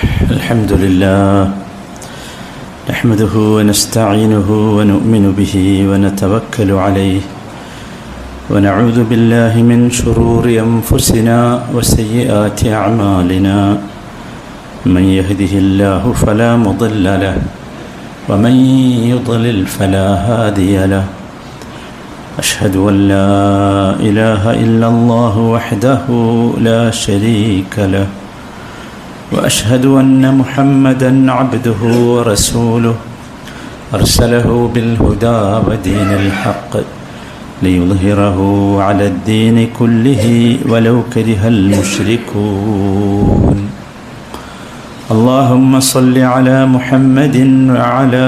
الحمد لله نحمده ونستعينه ونؤمن به ونتوكل عليه ونعوذ بالله من شرور أنفسنا وسيئات أعمالنا من يهده الله فلا مضل له ومن يضلل فلا هادي له أشهد أن لا إله إلا الله وحده لا شريك له وأشهد أن محمدًا عبده ورسوله أرسله بالهدى ودين الحق ليظهره على الدين كله ولو كره المشركون اللهم صل على محمد وعلى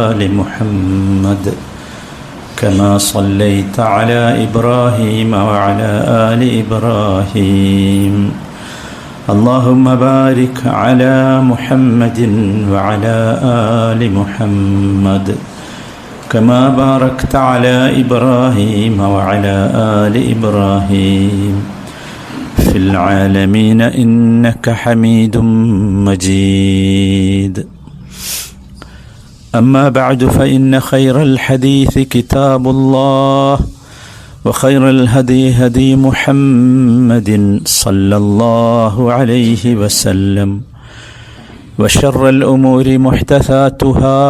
آل محمد كما صليت على إبراهيم وعلى آل إبراهيم اللهم بارك على محمد وعلى آل محمد كما باركت على إبراهيم وعلى آل إبراهيم في العالمين إنك حميد مجيد أما بعد فإن خير الحديث كتاب الله وخير الهدي هدي محمد صلى الله عليه وسلم وشر الأمور محدثاتها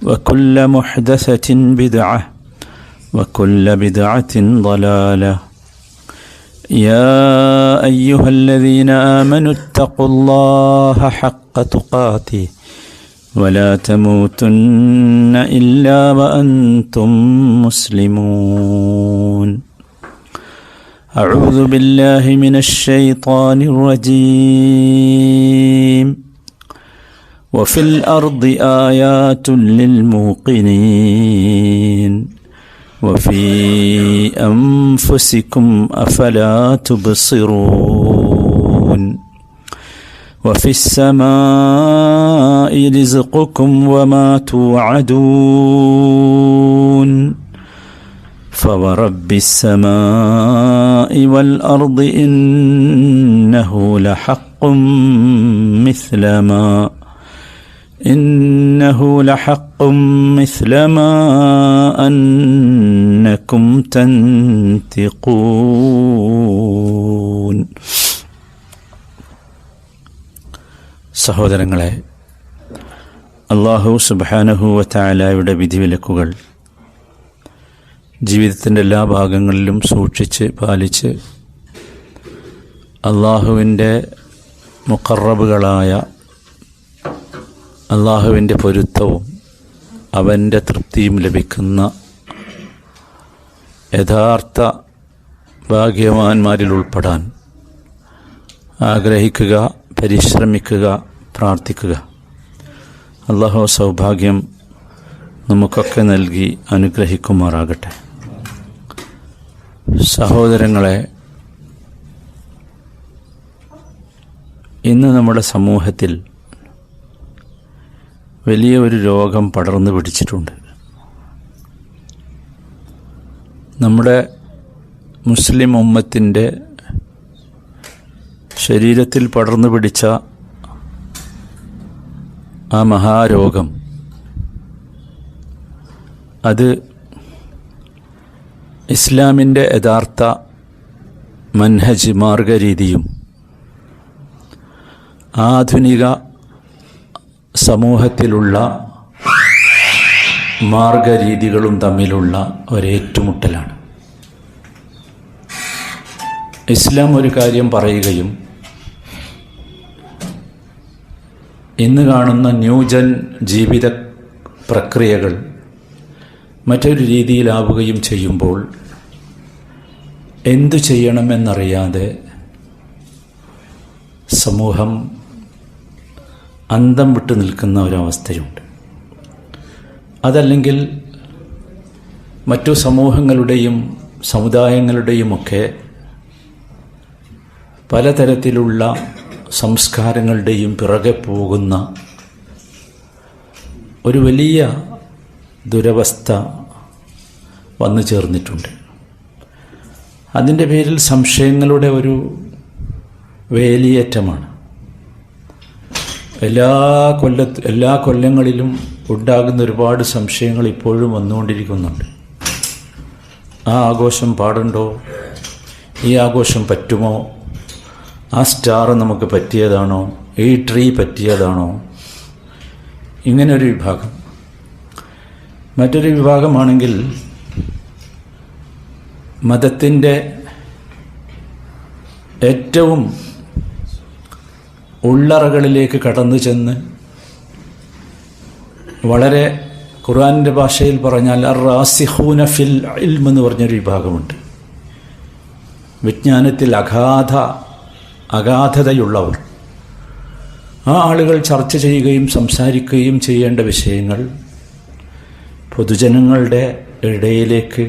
وكل محدثة بدعة وكل بدعة ضلالة يا أيها الذين آمنوا اتقوا الله حق تقاته ولا تموتن إلا وأنتم مسلمون أعوذ بالله من الشيطان الرجيم وفي الأرض آيات للموقنين وفي أنفسكم أفلا تبصرون وفي السماء رزقكم وما توعدون فورب السماء والأرض إنه لحق مثل ما أنكم تنطقون. സഹോദരങ്ങളെ, അല്ലാഹു സുബ്ഹാനഹു വ തആലയുടെ വിധിവിലക്കുകൾ ജീവിതത്തിൻ്റെ എല്ലാ ഭാഗങ്ങളിലും സൂക്ഷിച്ച് പാലിച്ച് അല്ലാഹുവിൻ്റെ മുഖറബുകളായ അല്ലാഹുവിൻ്റെ പൊരുത്തവും അവൻ്റെ തൃപ്തിയും ലഭിക്കുന്ന യഥാർത്ഥ ഭാഗ്യവാന്മാരിൽ ഉൾപ്പെടാൻ ആഗ്രഹിക്കുക, പരിശ്രമിക്കുക, പ്രാർത്ഥിക്കുക. അല്ലാഹു സൗഭാഗ്യം നമുക്കൊക്കെ നൽകി അനുഗ്രഹിക്കുമാറാകട്ടെ. സഹോദരങ്ങളെ, ഇന്ന് നമ്മുടെ സമൂഹത്തിൽ വലിയ ഒരു രോഗം പടർന്നു പിടിച്ചിട്ടുണ്ട്. നമ്മുടെ മുസ്ലിം ഉമ്മത്തിൻ്റെ ശരീരത്തിൽ പടർന്നു പിടിച്ച ആ മഹാരോഗം, അത് ഇസ്ലാമിൻ്റെ യഥാർത്ഥ മൻഹജ് മാർഗരീതിയും ആധുനിക സമൂഹത്തിലുള്ള മാർഗരീതികളും തമ്മിലുള്ള ഒരേറ്റുമുട്ടലാണ്. ഇസ്ലാം ഒരു കാര്യം പറയുകയും ഇന്ന് കാണുന്ന ന്യൂജൻ ജീവിത പ്രക്രിയകൾ മറ്റൊരു രീതിയിലാവുകയും ചെയ്യുമ്പോൾ എന്തു ചെയ്യണമെന്നറിയാതെ സമൂഹം അന്തം വിട്ടു നിൽക്കുന്ന ഒരവസ്ഥയുണ്ട്. അതല്ലെങ്കിൽ മറ്റു സമൂഹങ്ങളുടെയും സമുദായങ്ങളുടെയുമൊക്കെ പലതരത്തിലുള്ള സംസ്കാരങ്ങളുടെയും പിറകെ പോകുന്ന ഒരു വലിയ ദുരവസ്ഥ വന്നു ചേർന്നിട്ടുണ്ട്. അതിൻ്റെ പേരിൽ സംശയങ്ങളുടെ ഒരു വേലിയേറ്റമാണ്. എല്ലാ കൊല്ലങ്ങളിലും ഉണ്ടാകുന്ന ഒരുപാട് സംശയങ്ങൾ ഇപ്പോഴും വന്നുകൊണ്ടിരിക്കുന്നുണ്ട്. ആ ആഘോഷം പാടുണ്ടോ? ഈ ആഘോഷം പറ്റുമോ? ആ സ്റ്റാർ നമുക്ക് പറ്റിയതാണോ? ഈ ട്രീ പറ്റിയതാണോ? ഇങ്ങനൊരു വിഭാഗം. മറ്റൊരു വിഭാഗമാണെങ്കിൽ മതത്തിൻ്റെ ഏറ്റവും ഉള്ളറകളിലേക്ക് കടന്നു ചെന്ന് വളരെ ഖുർആനിൻ്റെ ഭാഷയിൽ പറഞ്ഞാൽ അർ-റാസിഖൂന ഫിൽ ഇൽം എന്ന് പറഞ്ഞൊരു വിഭാഗമുണ്ട്. വിജ്ഞാനത്തിൽ അഗാധതയുള്ളവർ. ആ ആളുകൾ ചർച്ച ചെയ്യുകയും സംസാരിക്കുകയും ചെയ്യേണ്ട വിഷയങ്ങൾ പൊതുജനങ്ങളുടെ ഇടയിലേക്ക്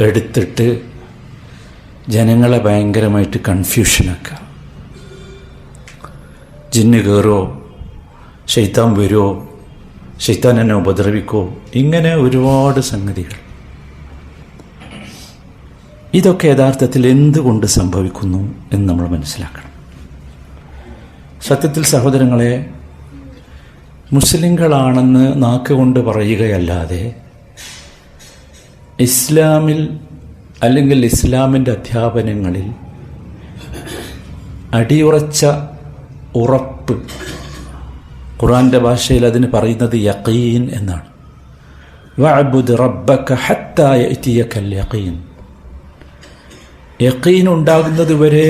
എടുത്തിട്ട് ജനങ്ങളെ ഭയങ്കരമായിട്ട് കൺഫ്യൂഷനാക്കുക. ജിന്ന് കയറോ, ശൈത്താൻ വരുമോ, ശൈത്താൻ എന്നെ ഉപദ്രവിക്കോ, ഇങ്ങനെ ഒരുപാട് സംഗതികൾ. ഇതൊക്കെ യഥാർത്ഥത്തിൽ എന്തുകൊണ്ട് സംഭവിക്കുന്നു എന്ന് നമ്മൾ മനസ്സിലാക്കണം. സത്യത്തിൽ സഹോദരങ്ങളെ, മുസ്ലിങ്ങളാണെന്ന് നാക്കുകൊണ്ട് പറയുകയല്ലാതെ ഇസ്ലാമിൽ അല്ലെങ്കിൽ ഇസ്ലാമിൻ്റെ അധ്യാപനങ്ങളിൽ അടിയുറച്ച ഉറപ്പ്, ഖുർആൻ്റെ ഭാഷയിൽ അതിന് പറയുന്നത് യഖീൻ എന്നാണ്. വഅബ്ദു് റബ്ബക ഹത്താ യഅതിയകൽ യഖീൻ. യഖീൻ ഉണ്ടാകുന്നത് വരെ.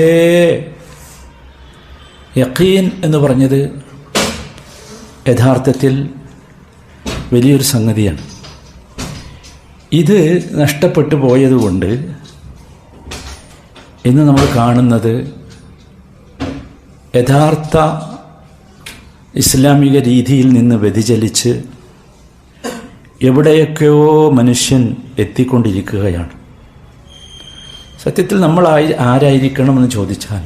യഖീൻ എന്ന് പറഞ്ഞത് യഥാർത്ഥത്തിൽ വലിയൊരു സംഗതിയാണ്. ഇത് നഷ്ടപ്പെട്ടു പോയതുകൊണ്ട് ഇന്ന് നമ്മൾ കാണുന്നത് യഥാർത്ഥ ഇസ്ലാമിക രീതിയിൽ നിന്ന് വ്യതിചലിച്ച് എവിടെയൊക്കെയോ മനുഷ്യൻ എത്തിക്കൊണ്ടിരിക്കുകയാണ്. സത്യത്തിൽ നമ്മൾ ആരായിരിക്കണമെന്ന് ചോദിച്ചാൽ,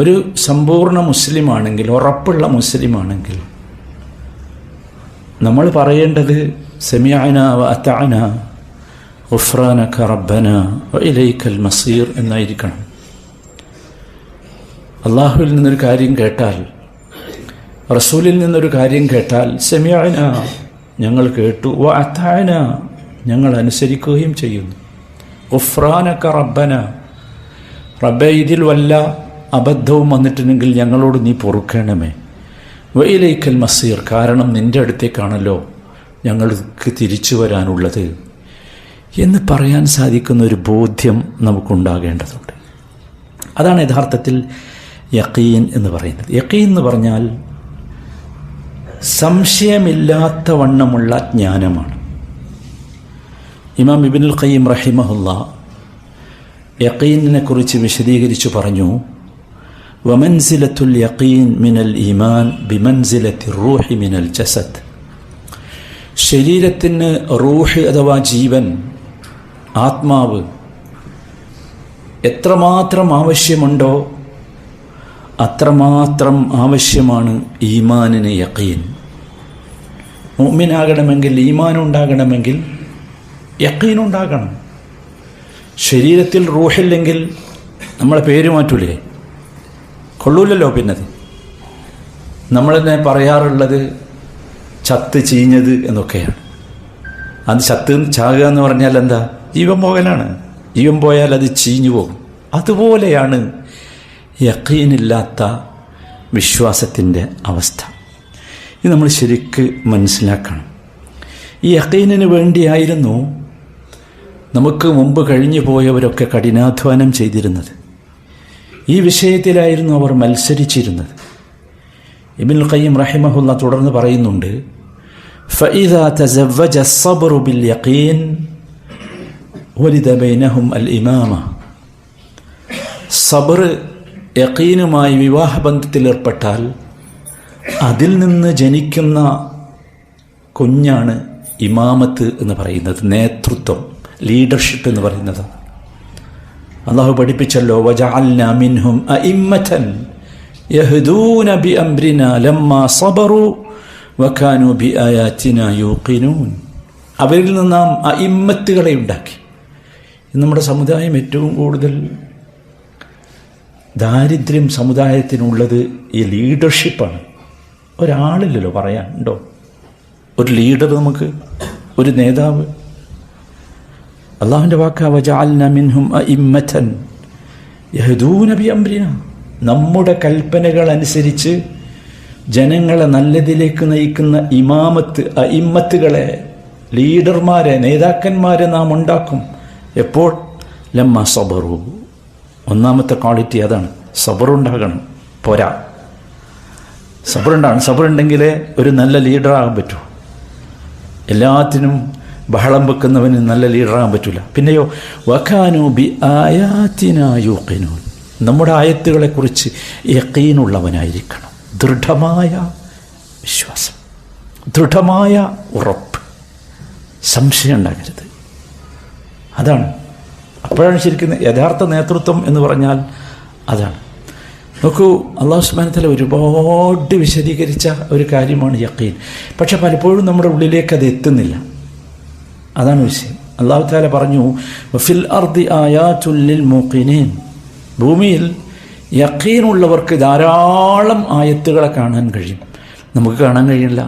ഒരു സമ്പൂർണ്ണ മുസ്ലിമാണെങ്കിൽ, ഉറപ്പുള്ള മുസ്ലിമാണെങ്കിൽ, നമ്മൾ പറയേണ്ടത് സമിഅന വഅതഅന ഗുഫ്രാനക റബ്ബന വഇലൈക്കൽ മസീർ എന്നായിരിക്കണം. അള്ളാഹുവിൽ നിന്നൊരു കാര്യം കേട്ടാൽ, റസൂലിൽ നിന്നൊരു കാര്യം കേട്ടാൽ സമിഅന ഞങ്ങൾ കേട്ടു, വഅതഅന ഞങ്ങൾ അനുസരിക്കുകയും ചെയ്യുന്നു, ഗുഫ്രാനക റബ്ബന റബ്ബേ ഇതിൽ വല്ല അബദ്ധവും വന്നിട്ടുണ്ടെങ്കിൽ ഞങ്ങളോട് നീ പൊറുക്കണമേ, വഇലൈക്കൽ മസീർ കാരണം നിൻ്റെ അടുത്തേക്കാണല്ലോ ഞങ്ങൾക്ക് തിരിച്ചു വരാനുള്ളത് എന്ന് പറയാൻ സാധിക്കുന്ന ഒരു ബോധ്യം നമുക്കുണ്ടാകേണ്ടതുണ്ട്. അതാണ് യഥാർത്ഥത്തിൽ യഖീൻ എന്ന് പറയുന്നത്. യഖീൻ എന്ന് പറഞ്ഞാൽ സംശയമില്ലാത്ത വണ്ണമുള്ള ജ്ഞാനമാണ്. ഇമാം ഇബ്നുൽ ഖയ്യിം റഹിമഹുല്ലാ യഖീനിനെ കുറിച്ച് വിശദീകരിച്ചു പറഞ്ഞു, വമൻസിലത്തുൽ യഖീൻ മിനൽ ഈമാൻ ബിമൻസിലത്തി റൂഹി മിനൽ ജസദ്. ശരീരത്തിന് റൂഹ് അഥവാ ജീവൻ, ആത്മാവ് എത്രമാത്രം ആവശ്യമുണ്ടോ അത്രമാത്രം ആവശ്യമാണ് ഈമാനിന് യഖീൻ. മുഅ്മിനാകണമെങ്കിൽ, ഈമാൻ ഉണ്ടാകണമെങ്കിൽ യഖീൻ ഉണ്ടാകണം. ശരീരത്തിൽ റൂഹില്ലെങ്കിൽ നമ്മളെ പേര് മാറ്റൂലേ? കൊള്ളൂലല്ലോ. പിന്നത് നമ്മളെന്നെ പറയാറുള്ളത് ചത്ത് ചീഞ്ഞത് എന്നൊക്കെയാണ്. അത് ചാകുക എന്ന് പറഞ്ഞാൽ എന്താ? ജീവൻ പോകലാണ്. ജീവൻ പോയാൽ അത് ചീഞ്ഞു പോകും. അതുപോലെയാണ് യഖീനില്ലാത്ത വിശ്വാസത്തിൻ്റെ അവസ്ഥ. ഇത് നമ്മൾ ശരിക്ക് മനസ്സിലാക്കണം. ഈ യഖീനിന് വേണ്ടിയായിരുന്നു നമുക്ക് മുമ്പ് കഴിഞ്ഞു പോയവരൊക്കെ കഠിനാധ്വാനം ചെയ്തിരുന്നത്. ഈ വിഷയത്തിലായിരുന്നു അവർ മത്സരിച്ചിരുന്നത്. ഇബ്നുൽ ഖയ്യിം റഹിമഹുല്ലാ തുടർന്ന് പറയുന്നുണ്ട്, ഫഇദാ തസവ്വജ അസ്സബ്റു ബിൽ യഖീൻ വലിദ ബൈനഹും അൽ ഇമാമ. സബ്ർ യഖീനുമായി വിവാഹബന്ധത്തിലേർപ്പെട്ടാൽ അതിൽ നിന്ന് ജനിക്കുന്ന കുഞ്ഞാണ് ഇമാമത്ത് എന്ന് പറയുന്നത്, നേതൃത്വം, ലീഡർഷിപ്പ് എന്ന് പറയുന്നത്. അള്ളാഹു പഠിപ്പിച്ചല്ലോ, വജഅൽനാ മിൻഹും അഇമ്മതൻ യഹ്ദൂന ബിഅംരിനാ ലമ്മാ സബറു വകാനൂ ബിആയാതിനാ യൂഖിനൂൻ. അവരിൽ നിന്ന് നാം അഇമ്മത്തുകളെ ഉണ്ടാക്കി. നമ്മുടെ സമുദായം ഏറ്റവും കൂടുതൽ ദാരിദ്ര്യം സമുദായത്തിനുള്ളത് ഈ ലീഡർഷിപ്പാണ്. ഒരാളില്ലല്ലോ പറയാൻ, ഉണ്ടോ ഒരു ലീഡർ, നമുക്ക് ഒരു നേതാവ്? അള്ളാഹുവിൻ്റെ വാക്ക വജഅൽനാ മിൻഹും അഇമ്മതൻ യഹ്ദൂന ബിഅംരിനാ. നമ്മുടെ കൽപ്പനകൾ അനുസരിച്ച് ജനങ്ങളെ നല്ലതിലേക്ക് നയിക്കുന്ന അഇമ്മത്തുകളെ, ലീഡർമാരെ, നേതാക്കന്മാരെ നാം ഉണ്ടാക്കും. എപ്പോൾ? ലമ്മ സബറു. ഒന്നാമത്തെ ക്വാളിറ്റി അതാണ്, സബറുണ്ടാകണം. പോരാ, സബറുണ്ടാകണം. സബറുണ്ടെങ്കിലേ ഒരു നല്ല ലീഡറാകാൻ പറ്റൂ. എല്ലാത്തിനും ബഹളം വെക്കുന്നവന് നല്ല ലീഡറാകാൻ പറ്റില്ല. പിന്നെയോ വകാനൂ ബി ആയാതിനാ യൂഖിനൂൻ. നമ്മുടെ ആയത്തുകളെക്കുറിച്ച് യഖീനുള്ളവനായിരിക്കണം. ദൃഢമായ വിശ്വാസം, ദൃഢമായ ഉറപ്പ്, സംശയം ഉണ്ടാകരുത്. അതാണ്, അപ്പോഴാണ് ശരിക്കും യഥാർത്ഥ നേതൃത്വം എന്ന് പറഞ്ഞാൽ അതാണ്. നോക്കൂ, അല്ലാഹു സുബ്ഹാനഹു വ തആല ഒരുപാട് വിശദീകരിച്ച ഒരു കാര്യമാണ് യഖീൻ. പക്ഷെ പലപ്പോഴും നമ്മുടെ ഉള്ളിലേക്ക് അത് എത്തുന്നില്ല. അതാണ് വിഷയം. അല്ലാഹു തആല പറഞ്ഞു വഫിൽ അർദി ആയാതുൽ ലിൽ മൂഖിനീൻ. ഭൂമിയിൽ യഖീനുള്ളവർക്ക് ധാരാളം ആയത്തുകളെ കാണാൻ കഴിയും. നമുക്ക് കാണാൻ കഴിയില്ല.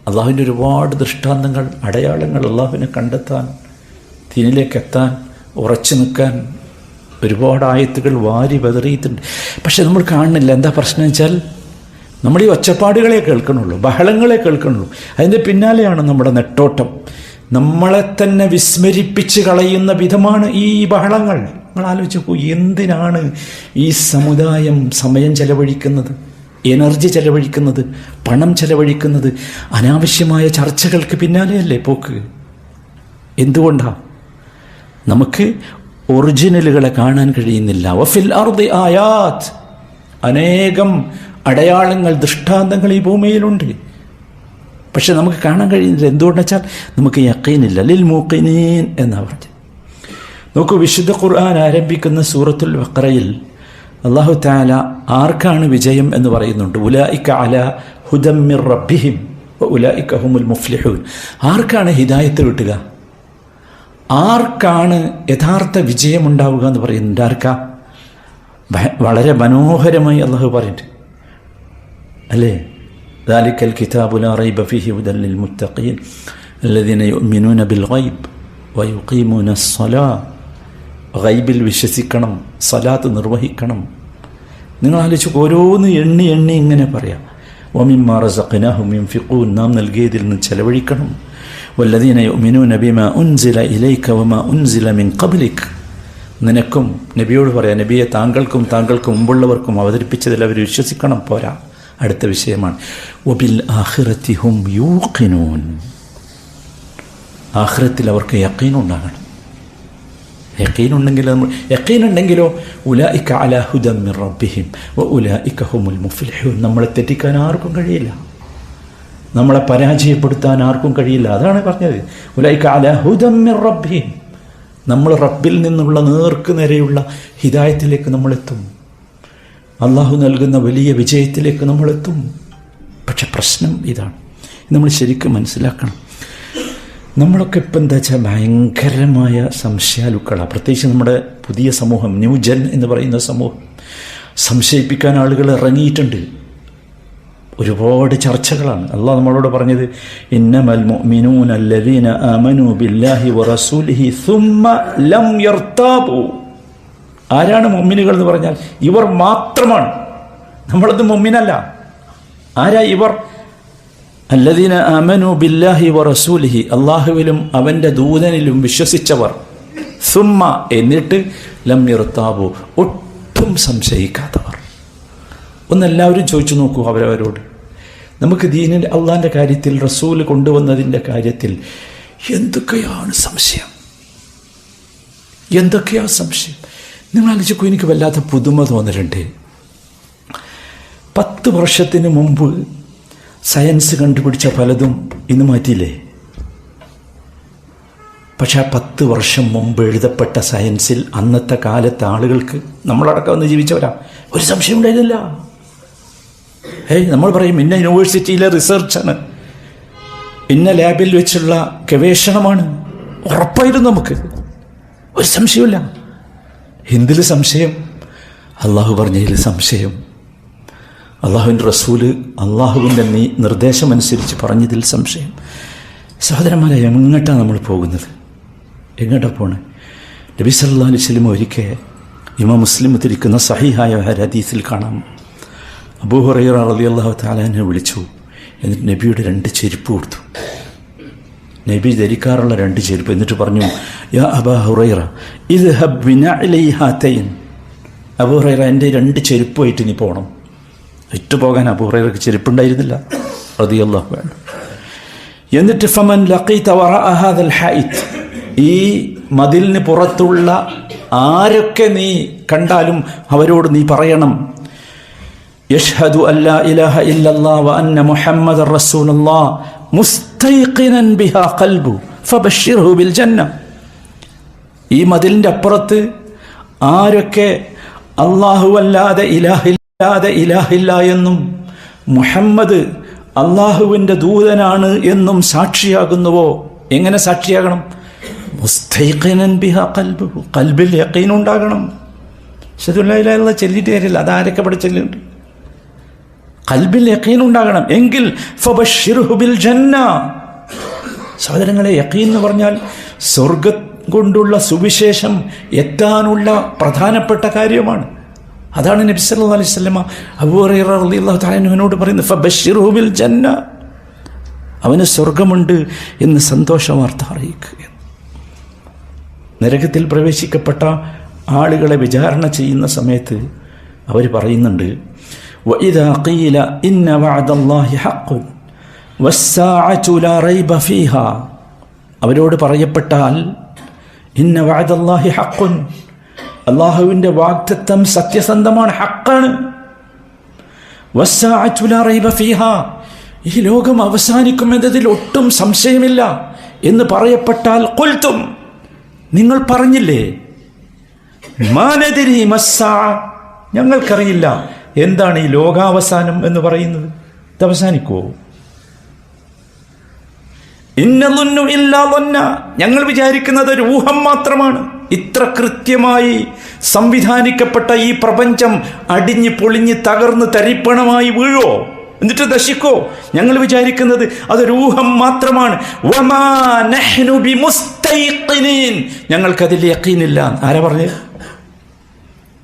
അള്ളാഹുവിൻ്റെ ഒരുപാട് ദൃഷ്ടാന്തങ്ങൾ, അടയാളങ്ങൾ, അള്ളാഹുവിനെ കണ്ടെത്താൻ, ദീനിലേക്കെത്താൻ, ഉറച്ചു നിൽക്കാൻ ഒരുപാട് ആയത്തുകൾ വാരി ബദറിയിട്ടുണ്ട്. പക്ഷെ നമ്മൾ കാണുന്നില്ല. എന്താ പ്രശ്നം വെച്ചാൽ നമ്മൾ ഈ ഒച്ചപ്പാടുകളെ കേൾക്കണുള്ളൂ, ബഹളങ്ങളെ കേൾക്കണുള്ളൂ. അതിൻ്റെ പിന്നാലെയാണ് നമ്മുടെ നെട്ടോട്ടം. നമ്മളെ തന്നെ വിസ്മരിപ്പിച്ച് കളയുന്ന വിധമാണ് ഈ ബഹളങ്ങൾ. നിങ്ങൾ ആലോചിച്ച് നോക്കൂ, എന്തിനാണ് ഈ സമുദായം സമയം ചെലവഴിക്കുന്നത്, എനർജി ചെലവഴിക്കുന്നത്, പണം ചെലവഴിക്കുന്നത്? അനാവശ്യമായ ചർച്ചകൾക്ക് പിന്നാലെയല്ലേ പോക്ക്? എന്തുകൊണ്ടാണ്? നമുക്ക് ഒറിജിനലുകളെ കാണാൻ കഴിയുന്നില്ല. വഫിൽ അർദി ആയാത്ത്, അനേകം അടയാളങ്ങൾ, ദൃഷ്ടാന്തങ്ങൾ ഈ ഭൂമിയിലുണ്ട്. പക്ഷെ നമുക്ക് കാണാൻ കഴിയുന്നില്ല. എന്തുകൊണ്ടെന്ന് വെച്ചാൽ നമുക്ക് യഖീനില്ല. ലിൽ മൂഖിനീൻ എന്നാണ് പറഞ്ഞത്. നോക്കൂ, വിശുദ്ധ ഖുർആൻ ആരംഭിക്കുന്ന സൂറത്തുൽ ബഖറയിൽ അല്ലാഹു തആല ആർക്കാണ് വിജയം എന്ന് പറയുന്നുണ്ട്. ഉലൈക അലാ ഹുദം മിർ റബ്ബിഹിം വഉലൈക ഹുമുൽ മുഫ്ലിഹൂൻ. ആർക്കാണ് ഹിദായത്ത് കിട്ടുക? ആർക്കാണ് യഥാർത്ഥ വിജയമുണ്ടാവുക എന്ന് പറയുന്നുണ്ട്. ആർക്കാ? വളരെ മനോഹരമായി അല്ലാഹു പറയുന്നുണ്ട്, അല്ലേ? ദാലിക്കൽ കിതാബു ലാ റൈബ ഫീഹി ഹുദൻ ലിൽ മുത്തഖീൻ അല്ലദീന യുഅ്മിനൂന ബിൽ ഗൈബ് വയുഖീമൂന അസ്സലാ. ഗൈബിൽ വിശ്വസിക്കണം, സലാത്ത് നിർവഹിക്കണം. നിങ്ങൾ ആലോചിച്ച് ഓരോന്ന് എണ്ണി എണ്ണി ഇങ്ങനെ പറയാം. വമിമ്മാ റസഖ്നാഹും യുൻഫിഖൂൻ, നാം നൽകിയതിൽ നിന്ന് ചെലവഴിക്കണം. വല്ലദീന യുഅ്മിനൂന ബിമാ ഉൻസില ഇലൈക വമാ ഉൻസില മിൻ ഖബ്ലിക്. നിനക്കും നബിയോട് പറയാം, നബിയെ താങ്കൾക്കും താങ്കൾക്ക് മുമ്പുള്ളവർക്കും അവതരിപ്പിച്ചതിൽ അവർ വിശ്വസിക്കണം. പോരാ, അടുത്ത വിഷയമാണ് വബിൽ ആഖിറതി ഹും യൂഖിനൂൻ. ആഖിറത്തിൽ അവർക്ക് യഖീനുണ്ടാകണം. യഖീനുണ്ടെങ്കിലോ ഉലൈക അലാ ഹുദൻ മിർ റബ്ബിഹിം വഉലൈക ഹുമുൽ മുഫ്ലിഹൂൻ. നമ്മളെ തെറ്റിക്കാൻ ആർക്കും കഴിയില്ല, നമ്മളെ പരാജയപ്പെടുത്താൻ ആർക്കും കഴിയില്ല. അതാണ് പറഞ്ഞത്, ഉലൈക അലാ ഹുദൻ മിർ റബ്ബിഹിം. നമ്മൾ റബ്ബിൽ നിന്നുള്ള നേർക്ക് നേരെയുള്ള ഹിദായത്തിലേക്ക് നമ്മളെത്തും. അള്ളാഹു നൽകുന്ന വലിയ വിജയത്തിലേക്ക് നമ്മളെത്തും. പക്ഷെ പ്രശ്നം ഇതാണ്, നമ്മൾ ശരിക്കും മനസ്സിലാക്കണം. നമ്മളൊക്കെ ഇപ്പം എന്താ വെച്ചാൽ ഭയങ്കരമായ സംശയാലുക്കളാണ്. പ്രത്യേകിച്ച് നമ്മുടെ പുതിയ സമൂഹം, ന്യൂജൻ എന്ന് പറയുന്ന സമൂഹം. സംശയിപ്പിക്കാൻ ആളുകൾ ഇറങ്ങിയിട്ടുണ്ട്. ഒരുപാട് ചർച്ചകളാണ്. അള്ളാഹ് നമ്മളോട് പറഞ്ഞത് ഇന്നമൽ മുഅ്മിനൂന അല്ലദീന ആമനൂ ബില്ലാഹി വറസൂലിഹി സുമ്മ ലം യർതാബു. ആരാണ് മുഅ്മിനുകൾ എന്ന് പറഞ്ഞാൽ ഇവർ മാത്രമാണ്. നമ്മളത് മുഅ്മിനല്ല. ആരാ ഇവർ? അല്ലദീന ആമനൂ ബില്ലാഹി വറസൂലിഹി, അള്ളാഹുവിലും അവൻ്റെ ദൂതനിലും വിശ്വസിച്ചവർ. സുമ്മ, എന്നിട്ട് ലം യർതാബു, ഒട്ടും സംശയിക്കാത്തവർ. ഒന്നെല്ലാവരും ചോദിച്ചു നോക്കൂ അവരവരോട്, നമുക്ക് ദീനിൽ അള്ളാഹിൻ്റെ കാര്യത്തിൽ, റസൂൽ കൊണ്ടുവന്നതിൻ്റെ കാര്യത്തിൽ എന്തൊക്കെയാണ് സംശയം? എന്തൊക്കെയാ സംശയം? നിങ്ങൾ ആലോചിക്കൂ. എനിക്ക് വല്ലാത്ത പുതുമ തോന്നലുണ്ട്. 10 വർഷത്തിന് മുമ്പ് സയൻസ് കണ്ടുപിടിച്ച പലതും ഇന്ന് മാറ്റിയില്ലേ? പക്ഷെ ആ 10 വർഷം മുമ്പ് എഴുതപ്പെട്ട സയൻസിൽ അന്നത്തെ കാലത്തെ ആളുകൾക്ക്, നമ്മളടക്കം വന്ന് ജീവിച്ചവരാ, ഒരു സംശയം ഉണ്ടായിരുന്നില്ല. നമ്മൾ പറയും ഇന്ന യൂണിവേഴ്സിറ്റിയിലെ റിസർച്ചാണ്, ഇന്ന ലാബിൽ വെച്ചുള്ള ഗവേഷണമാണ്. ഉറപ്പായിരുന്നു, നമുക്ക് ഒരു സംശയമില്ല. എന്തിൽ സംശയം? അള്ളാഹു പറഞ്ഞതിൽ സംശയം, അള്ളാഹുവിൻ്റെ റസൂല് അള്ളാഹുവിൻ്റെ നിർദ്ദേശമനുസരിച്ച് പറഞ്ഞതിൽ സംശയം. സഹോദരന്മാരെ, എങ്ങോട്ടാണ് നമ്മൾ പോകുന്നത്? എങ്ങോട്ടാണ് പോണേ? നബി സല്ലല്ലാഹു അലൈഹി വസല്ലം ഒരിക്കൽ ഇമാം മുസ്ലിം ഉദ്ധരിക്കുന്ന സഹീഹായ ഹദീസിൽ കാണാം, അബൂ ഹുറൈറ റളിയല്ലാഹു തആല അൻഹു വിളിച്ചു. എന്നിട്ട് നബിയുടെ 2 ചെരുപ്പ് കൊടുത്തു. നബി ധരിക്കാറുള്ള 2 ചെരുപ്പ്. എന്നിട്ട് പറഞ്ഞു, യാ അബാ ഹുറൈറ ഇദ്ഹബ് ബിനഅലൈ ഹാതൈൻ. അബൂ ഹുറൈറ, എൻ്റെ 2 ചെരുപ്പുമായിട്ട് നീ പോകണം. പോകാൻ അബൂ ഹുറൈറക്ക് ചെരുപ്പുണ്ടായിരുന്നില്ല റളിയല്ലാഹു അൻഹു. എന്നിട്ട് ഫമൻ ലഖീത വറഅ ഹാദൽ ഹൈത്ത്, ഈ മതിലിന് പുറത്തുള്ള ആരൊക്കെ നീ കണ്ടാലും അവരോട് നീ പറയണം, യഷ്ഹദു അല്ലാ ഇലാഹ ഇല്ലല്ലാഹ് വ അന്ന മുഹമ്മദർ റസൂലുള്ളാഹ് മുസ്തൈഖിനൻ ബിഹാ ഖൽബു ഫബശ്ശിർഹു ബിൽ ജന്ന. ഈ മതിലിൻ്റെ അപ്പുറത്ത് ആരൊക്കെ അല്ലാഹു അല്ലാതെ ഇലാഹില്ല എന്നും മുഹമ്മദ് അള്ളാഹുവിൻ്റെ ദൂതനാണ് എന്നും സാക്ഷിയാകുന്നുവോ, എങ്ങനെ സാക്ഷിയാകണം? മുസ്തൈഖിനൻ ബിഹാ ഖൽബുഹു, ഖൽബിൽ യഖീൻ ഉണ്ടാകണം. അശ്ഹദു അല്ലാ ഇലാഹ ഇല്ലല്ലാഹ് ചൊല്ലിയിട്ട് കാര്യമില്ല, അതാരൊക്കെ ഇവിടെ ചൊല്ലുന്നുണ്ട്. ഖൽബിൽ യഖീൻ ഉണ്ടാകണം. എങ്കിൽ ഫബശ്ശിർഹു ബിൽ ജന്ന. സഹോദരങ്ങളെ, യഖീൻ എന്ന് പറഞ്ഞാൽ സ്വർഗം കൊണ്ടുള്ള സുവിശേഷം എത്താനുള്ള പ്രധാനപ്പെട്ട കാര്യമാണ്. അതാണ് നബി സല്ലല്ലാഹു അലൈഹി വസല്ലം അബൂ ഹുറൈറ റളിയല്ലാഹു തആല അൻഹുവിനോട് പറയുന്നത്, ഫബശ്ശിർഹു ബിൽ ജന്ന, അവന് സ്വർഗമുണ്ട് എന്ന് സന്തോഷവാർത്ത അറിയിക്കുക. നരകത്തിൽ പ്രവേശിക്കപ്പെട്ട ആളുകളെ വിചാരണ ചെയ്യുന്ന സമയത്ത് അവർ പറയുന്നുണ്ട്, വഇദാ ഖീല ഇന്ന വഅദല്ലാഹി ഹഖ്ഖുൻ വസ്സാഅതു ലാ റൈബ ഫീഹാ, അവരോട് പറയപ്പെട്ടാൽ ഇന്ന വഅദല്ലാഹി ഹഖ്ഖുൻ, അല്ലാഹുവിൻ്റെ വാഗ്ദത്തം സത്യസന്ധമാണ്, ഹഖാണ്. വസ്സാഅതു ലാ റൈബ ഫീഹാ, ഈ ലോകം അവസാനിക്കുമെന്നതിൽ ഒട്ടും സംശയമില്ല എന്ന് പറയപ്പെട്ടാൽ ഖുൽതും, നിങ്ങൾ പറഞ്ഞില്ലേ, മാ നദരി മസ്സാ, ഞങ്ങൾക്കറിയില്ല എന്താണ് ഈ ലോകാവസാനം എന്ന് പറയുന്നത്, ഇത് അവസാനിക്കുമോ? ഇന്നലുന്നു ഇല്ലാ ളന്ന, ഞങ്ങൾ വിചാരിക്കുന്നത് ഒരു ഊഹം മാത്രമാണ്. ഇത്ര കൃത്യമായി സംവിധാനിക്കപ്പെട്ട ഈ പ്രപഞ്ചം അടിഞ്ഞ് പൊളിഞ്ഞ് തകർന്ന് തരിപ്പണമായി വീഴോ, എന്നിട്ട് നശിക്കോ? ഞങ്ങൾ വിചാരിക്കുന്നത് അതൊരു ഊഹം മാത്രമാണ്. വമാ നഹ്നു ബിമുസ്തൈഖിനീൻ, ഞങ്ങൾക്കതിൽ യഖീനില്ല. ആരാ പറഞ്ഞത്?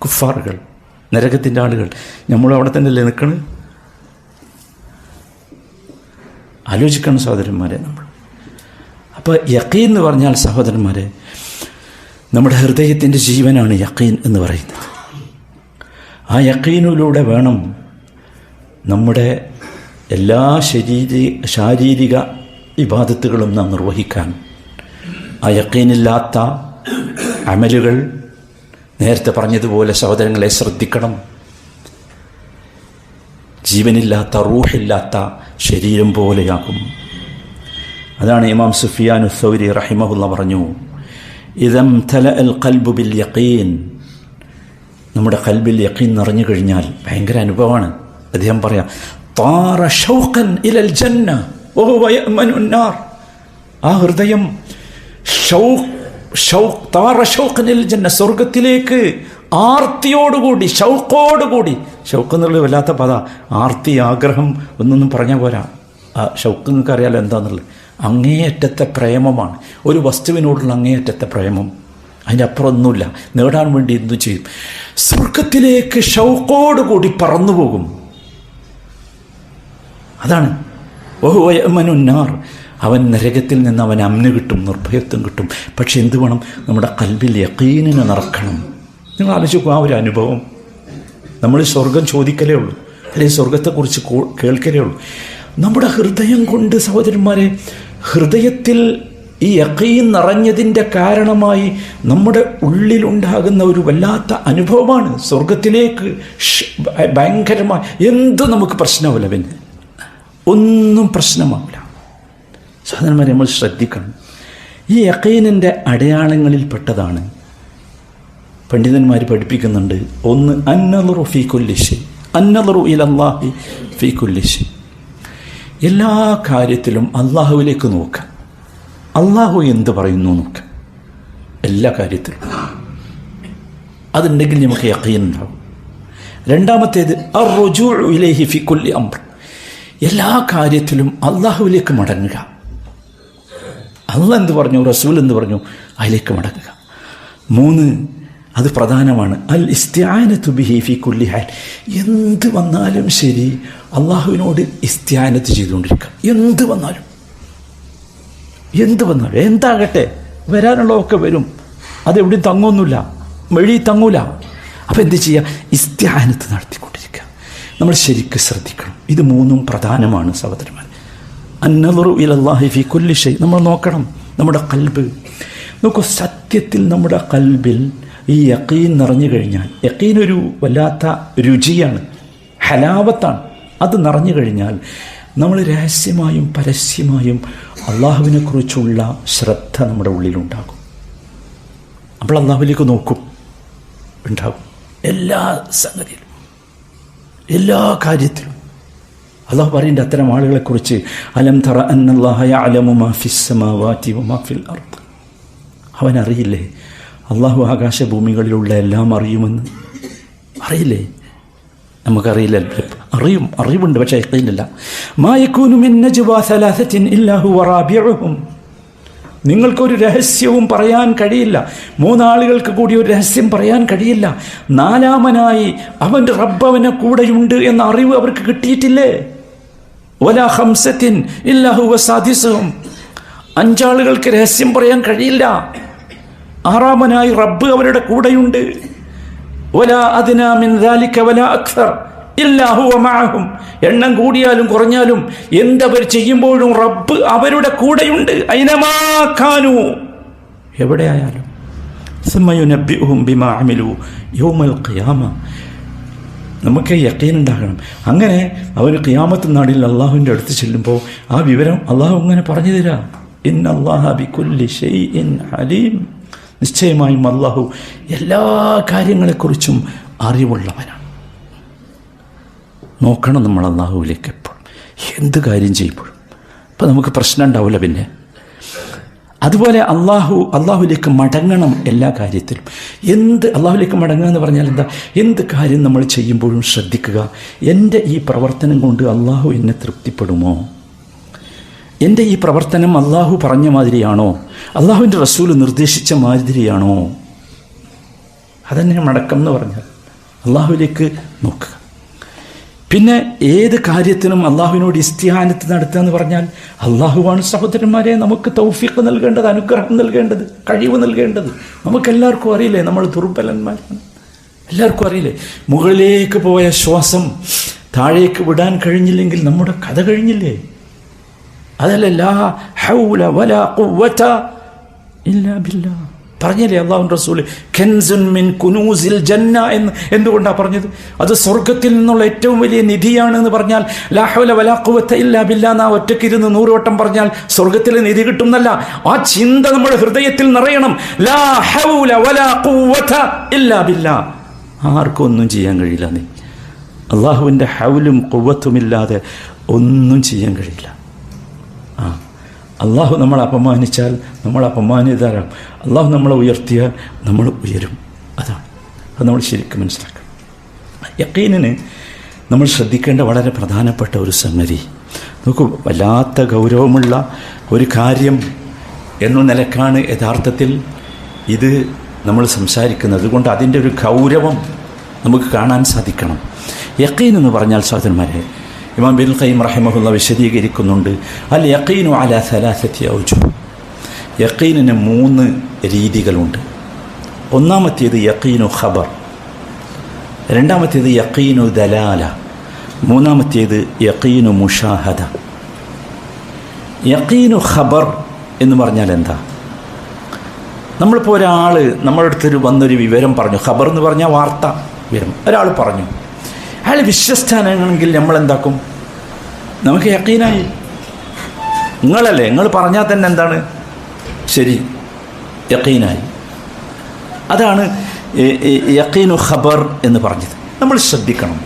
കുഫാറുകൾ, നരകത്തിൻ്റെ ആളുകൾ. നമ്മൾ അവിടെ തന്നെയല്ലേ നിൽക്കണത്? ആലോചിക്കണം സഹോദരന്മാരെ നമ്മൾ. അപ്പോൾ യഖീൻ എന്ന് പറഞ്ഞാൽ സഹോദരന്മാരെ, നമ്മുടെ ഹൃദയത്തിൻ്റെ ജീവനാണ് യഖീൻ എന്ന് പറയുന്നത്. ആ യഖീനിലൂടെ വേണം നമ്മുടെ എല്ലാ ശാരീരിക ഇബാദത്തുകളും നാം നിർവഹിക്കാൻ. ആ യഖീനില്ലാത്ത അമലുകൾ, നേരത്തെ പറഞ്ഞതുപോലെ സഹോദരങ്ങളെ ശ്രദ്ധിക്കണം, ജീവനില്ലാത്ത റൂഹില്ലാത്ത ശരീരം പോലെയാകും. അതാണ് ഇമാം സുഫിയാനു സൗരി റഹിമഹുല്ല പറഞ്ഞു, ഇദം തലഅൽ ഖൽബു ബിൽ യഖീൻ, നമ്മുടെ ഖൽബിൽ യഖീൻ നിറഞ്ഞു കഴിഞ്ഞാൽ ഭയങ്കര അനുഭവമാണ്. അദ്ദേഹം പറയാം, താറ ഷൗഖൻ ഇലൽ ജന്ന വഹുവ യഅ്മനു നാർ, ആ ഹൃദയം താറ ഷൗഖൻ ഇലൽ ജന്ന, സ്വർഗത്തിലേക്ക് ആർത്തിയോടുകൂടി, ഷൗഖോടുകൂടി. ഷൗഖ് എന്നുള്ളത് വല്ലാത്ത പദ, ആർത്തി, ആഗ്രഹം ഒന്നൊന്നും പറഞ്ഞാൽ പോരാ. ആ ഷൗഖ് നിങ്ങൾക്ക് അറിയാലോ എന്താണെന്നുള്ളത്, അങ്ങേയറ്റത്തെ പ്രേമമാണ്. ഒരു വസ്തുവിനോടുള്ള അങ്ങേയറ്റത്തെ പ്രേമം, അതിൻ്റെ അപ്പുറം ഒന്നുമില്ല. നേടാൻ വേണ്ടി എന്തു ചെയ്യും? സ്വർഗത്തിലേക്ക് ഷൗഖോടുകൂടി പറന്നു പോകും. അതാണ് വഹുവ യഅ്മനു നാർ, അവൻ നരകത്തിൽ നിന്ന് അവൻ അമ്ന് കിട്ടും, നിർഭയത്വം കിട്ടും. പക്ഷെ എന്ത് വേണം? നമ്മുടെ ഖൽബിൽ യഖീനിനെ നിറക്കണം. നിങ്ങൾ ആലോചിക്കുക, ആ ഒരു അനുഭവം. നമ്മൾ സ്വർഗം ചോദിക്കലേ ഉള്ളൂ, അല്ലെങ്കിൽ സ്വർഗത്തെക്കുറിച്ച് കേൾക്കലേ ഉള്ളൂ. നമ്മുടെ ഹൃദയം കൊണ്ട് സഹോദരന്മാരെ, ഹൃദയത്തിൽ ഈ യഖീൻ നിറഞ്ഞതിൻ്റെ കാരണമായി നമ്മുടെ ഉള്ളിലുണ്ടാകുന്ന ഒരു വല്ലാത്ത അനുഭവമാണ്. സ്വർഗത്തിലേക്ക് ഭയങ്കരമായി എന്തും നമുക്ക് പ്രശ്നമാവില്ല, പിന്നെ ഒന്നും പ്രശ്നമാവില്ല. സഹോദരന്മാരെ, നമ്മൾ ശ്രദ്ധിക്കണം. ഈ യഖീനിൻ്റെ അടയാളങ്ങളിൽപ്പെട്ടതാണ് പണ്ഡിതന്മാർ പഠിപ്പിക്കുന്നുണ്ട്. ഒന്ന്, അന്നദറു ഫീ കുല്ലി ശൈ, അന്നദറു ഇലല്ലാഹി ഫീ കുല്ലി ശൈ, എല്ലാ കാര്യത്തിലും അള്ളാഹുവിലേക്ക് നോക്കുക. അള്ളാഹു എന്ത് പറയുന്നു നോക്കുക, എല്ലാ കാര്യത്തിലും. അതുണ്ടെങ്കിൽ നമുക്ക് യഖീൻ ഉണ്ടാവും. രണ്ടാമത്തേത് അർറുജൂഉ ഇലൈഹി ഫി കുല്ലി അംർ, എല്ലാ കാര്യത്തിലും അള്ളാഹുവിലേക്ക് മടങ്ങുക. അള്ളാഹ് എന്ത് പറഞ്ഞു, റസൂൽ എന്ത് പറഞ്ഞു, അതിലേക്ക് മടങ്ങുക. 3, അത് പ്രധാനമാണ്, അൽ ഇസ്തിആനത്തു ബിഹി ഫി കുല്ലി ഹാൽ, എന്ത് വന്നാലും ശരി അള്ളാഹുവിനോട് ഇസ്തിആനത്ത് ചെയ്തുകൊണ്ടിരിക്കുക. എന്ത് വന്നാലും എന്താകട്ടെ, വരാനുള്ളതൊക്കെ വരും, അതെവിടെയും തങ്ങൊന്നുമില്ല, വഴി തങ്ങൂല. അപ്പം എന്ത് ചെയ്യുക, ഇസ്തിആനത്ത് നടത്തിക്കൊണ്ടിരിക്കുക. നമ്മൾ ശരിക്കും ശ്രദ്ധിക്കണം. ഇത് 3 പ്രധാനമാണ് സഹോദരന്മാർ. അന്നദറു ഇലല്ലാഹി ഫി കുല്ലി ഷൈ, നമ്മൾ നോക്കണം നമ്മുടെ ഖൽബ്. നോക്കൂ, സത്യത്തിൽ നമ്മുടെ ഖൽബിൽ ഈ യഖീൻ നിറഞ്ഞു കഴിഞ്ഞാൽ, യഖീൻ ഒരു വല്ലാത്ത രുചിയാണ്, ഹലാവത്താണ്. അത് നിറഞ്ഞു കഴിഞ്ഞാൽ നമ്മൾ രഹസ്യമായും പരസ്യമായും അള്ളാഹുവിനെക്കുറിച്ചുള്ള ശ്രദ്ധ നമ്മുടെ ഉള്ളിലുണ്ടാകും. അപ്പോൾ അള്ളാഹുവിലേക്ക് നോക്കും, ഉണ്ടാകും. എല്ലാ സംഗതിയിലും, എല്ലാ കാര്യത്തിലും. അള്ളാഹു പറയുന്നുണ്ട് അത്തരം ആളുകളെക്കുറിച്ച്, അലം തറ അന്നല്ലാഹ യഅലമു മാ ഫിസ് സമാവാതി വമാ ഫിൽ അർദ്, അവനറിയില്ലേ അള്ളാഹു ആകാശഭൂമികളിലുള്ള എല്ലാം അറിയുമെന്ന്? അറിയില്ലേ? നമുക്കറിയില്ല, അറിവുണ്ട്, പക്ഷേ യഖീനില്ല. മാ യകൂനു മിൻ നജ്വാ സലാസത്തിൻ ഇല്ലാ ഹുവ റാബിഉഹും, നിങ്ങൾക്കൊരു രഹസ്യവും പറയാൻ കഴിയില്ല, 3 ആളുകൾക്ക് കൂടി ഒരു രഹസ്യം പറയാൻ കഴിയില്ല, 4-മനായി അവൻ്റെ റബ്ബ് അവനെ കൂടെയുണ്ട് എന്ന അറിവ് അവർക്ക് കിട്ടിയിട്ടില്ലേ? വലാ ഖംസത്തിൻ ഇല്ലാ ഹുവ സാദിസുഹും, 5 ആളുകൾക്ക് രഹസ്യം പറയാൻ കഴിയില്ല, 6-മനായി റബ്ബ് അവരുടെ കൂടെയുണ്ട്. വലാ അദ്നാ മിൻ ദാലിക വലാ അക്സർ ഇല്ലാ ഹുവ മഅഹും, എണ്ണം കൂടിയാലും കുറഞ്ഞാലും എന്തവർ ചെയ്യുമ്പോഴും റബ്ബ് അവരുടെ കൂടെയുണ്ട്. ഐനമാ കാനൂ, എവിടെയായാലും. സുമ്മ യുനബ്ബിഉഹും ബിമാ അമിലു യൗമൽ ഖിയാമ, നമുക്ക് യഖീൻ ഉണ്ടാകണം. അങ്ങനെ അവർ ഖിയാമത്ത് നാളിൽ അള്ളാഹുവിൻ്റെ അടുത്ത് ചെല്ലുമ്പോൾ ആ വിവരം അള്ളാഹു ഇങ്ങനെ പറഞ്ഞു തരാം. ഇന്നല്ലാഹ ബികുല്ലി ഷൈഇൻ അലീം, നിശ്ചയമായും അള്ളാഹു എല്ലാ കാര്യങ്ങളെക്കുറിച്ചും അറിവുള്ളവനാണ്. നോക്കണം നമ്മൾ അള്ളാഹുവിലേക്ക് എപ്പോഴും, എന്ത് കാര്യം ചെയ്യുമ്പോഴും. അപ്പം നമുക്ക് പ്രശ്നം ഉണ്ടാവില്ല പിന്നെ. അതുപോലെ അള്ളാഹുവിലേക്ക് മടങ്ങണം എല്ലാ കാര്യത്തിലും. അള്ളാഹുവിലേക്ക് മടങ്ങുക എന്ന് പറഞ്ഞാൽ എന്താ? എന്ത് കാര്യം നമ്മൾ ചെയ്യുമ്പോഴും ശ്രദ്ധിക്കുക, എൻ്റെ ഈ പ്രവർത്തനം കൊണ്ട് അള്ളാഹു എന്നെ തൃപ്തിപ്പെടുമോ? എൻ്റെ ഈ പ്രവർത്തനം അള്ളാഹു പറഞ്ഞ മാതിരിയാണോ? അള്ളാഹുവിൻ്റെ റസൂൽ നിർദ്ദേശിച്ച മാതിരിയാണോ? അതന്നെ മടക്കം എന്ന് പറഞ്ഞാൽ അള്ളാഹുവിലേക്ക് നോക്കുക. പിന്നെ ഏത് കാര്യത്തിനും അള്ളാഹുവിനോട് ഇസ്തിആനത്ത് നടത്തുക എന്ന് പറഞ്ഞാൽ അള്ളാഹുവാണ് സഹോദരന്മാരെ നമുക്ക് തൗഫീഖ് നൽകേണ്ടത്, അനുഗ്രഹം നൽകേണ്ടത്, കഴിവ് നൽകേണ്ടത്. നമുക്കെല്ലാവർക്കും അറിയില്ലേ നമ്മൾ ദുർബലന്മാരാണ്, എല്ലാവർക്കും അറിയില്ലേ. മുകളിലേക്ക് പോയ ശ്വാസം താഴേക്ക് വിടാൻ കഴിഞ്ഞില്ലെങ്കിൽ നമ്മുടെ കഥ കഴിഞ്ഞില്ലേ? അതല്ല ലാ ഹൗല വലാ ഖുവത ഇല്ലാ ബില്ലാഹ് പറഞ്ഞില്ലേ അല്ലാഹുവിൻ്റെ റസൂൽ, കൻസുൻ മിൻ കുനൂസിൽ ജന്ന എന്ന്. എന്തുകൊണ്ടാണ് പറഞ്ഞത്? അത് സ്വർഗത്തിൽ നിന്നുള്ള ഏറ്റവും വലിയ നിധിയാണ് എന്ന് പറഞ്ഞാൽ ലാ ഹൗല വലാ ഖുവത ഇല്ലാ ബില്ലാഹ് എന്നാ ഒറ്റക്കിരുന്ന് 100 വട്ടം പറഞ്ഞാൽ സ്വർഗത്തിലെ നിധി കിട്ടുന്നല്ല. ആ ചിന്ത നമ്മുടെ ഹൃദയത്തിൽ നിറയണം. ലാ ഹൗല വലാ ഖുവത ഇല്ലാ ബില്ലാഹ്. ആർക്കും ഒന്നും ചെയ്യാൻ കഴിയില്ല. നീ അള്ളാഹുവിൻ്റെ ഹൗലും ഖുവത്തുമില്ലാതെ ഒന്നും ചെയ്യാൻ കഴിയില്ല. അള്ളാഹു നമ്മളെ അപമാനിച്ചാൽ നമ്മൾ അപമാനിതരാം, അള്ളാഹു നമ്മളെ ഉയർത്തിയാൽ നമ്മൾ ഉയരും. അതാണ് അത് നമ്മൾ ശരിക്കും മനസ്സിലാക്കണം. യഖീനിന് നമ്മൾ ശ്രദ്ധിക്കേണ്ട വളരെ പ്രധാനപ്പെട്ട ഒരു സംഗതി, നോക്കൂ, വല്ലാത്ത ഗൗരവമുള്ള ഒരു കാര്യം എന്ന നിലക്കാണ് യഥാർത്ഥത്തിൽ ഇത് നമ്മൾ സംസാരിക്കുന്നത്. അതുകൊണ്ട് അതിൻ്റെ ഒരു ഗൗരവം നമുക്ക് കാണാൻ സാധിക്കണം. യഖീൻ എന്ന് പറഞ്ഞാൽ സഹോദരന്മാരെ, ഇമാം ഇബ്നുൽ ഖയ്യിം റഹിമഹുല്ലാഹ് വിശദീകരിക്കുന്നുണ്ട്, അൽ യഖീനു അലാ സലാസത്തി ഔജുഹ്, യഖീനിന് 3 രീതികളുണ്ട്. ഒന്നാമത്തേത് യഖീനു ഖബർ, രണ്ടാമത്തേത് യഖീനു ദലാല, മൂന്നാമത്തേത് യഖീനു മുഷാഹദ. യഖീനു ഖബർ എന്ന് പറഞ്ഞാൽ എന്താ? നമ്മളിപ്പോൾ ഒരാൾ നമ്മുടെ അടുത്തൊരു വന്നൊരു വിവരം പറഞ്ഞു, ഖബർ എന്ന് പറഞ്ഞാൽ വാർത്ത, വിവരം ഒരാൾ പറഞ്ഞു, അയാൾ വിശ്വസ്തനാണെങ്കിൽ നമ്മളെന്താക്കും? നമുക്ക് യഖീനായി. നിങ്ങളല്ലേ, നിങ്ങൾ പറഞ്ഞാൽ തന്നെ എന്താണ് ശരി, യഖീനായി. അതാണ് യഖീനു ഖബർ എന്ന് പറഞ്ഞത്. നമ്മൾ ശ്രദ്ധിക്കണം.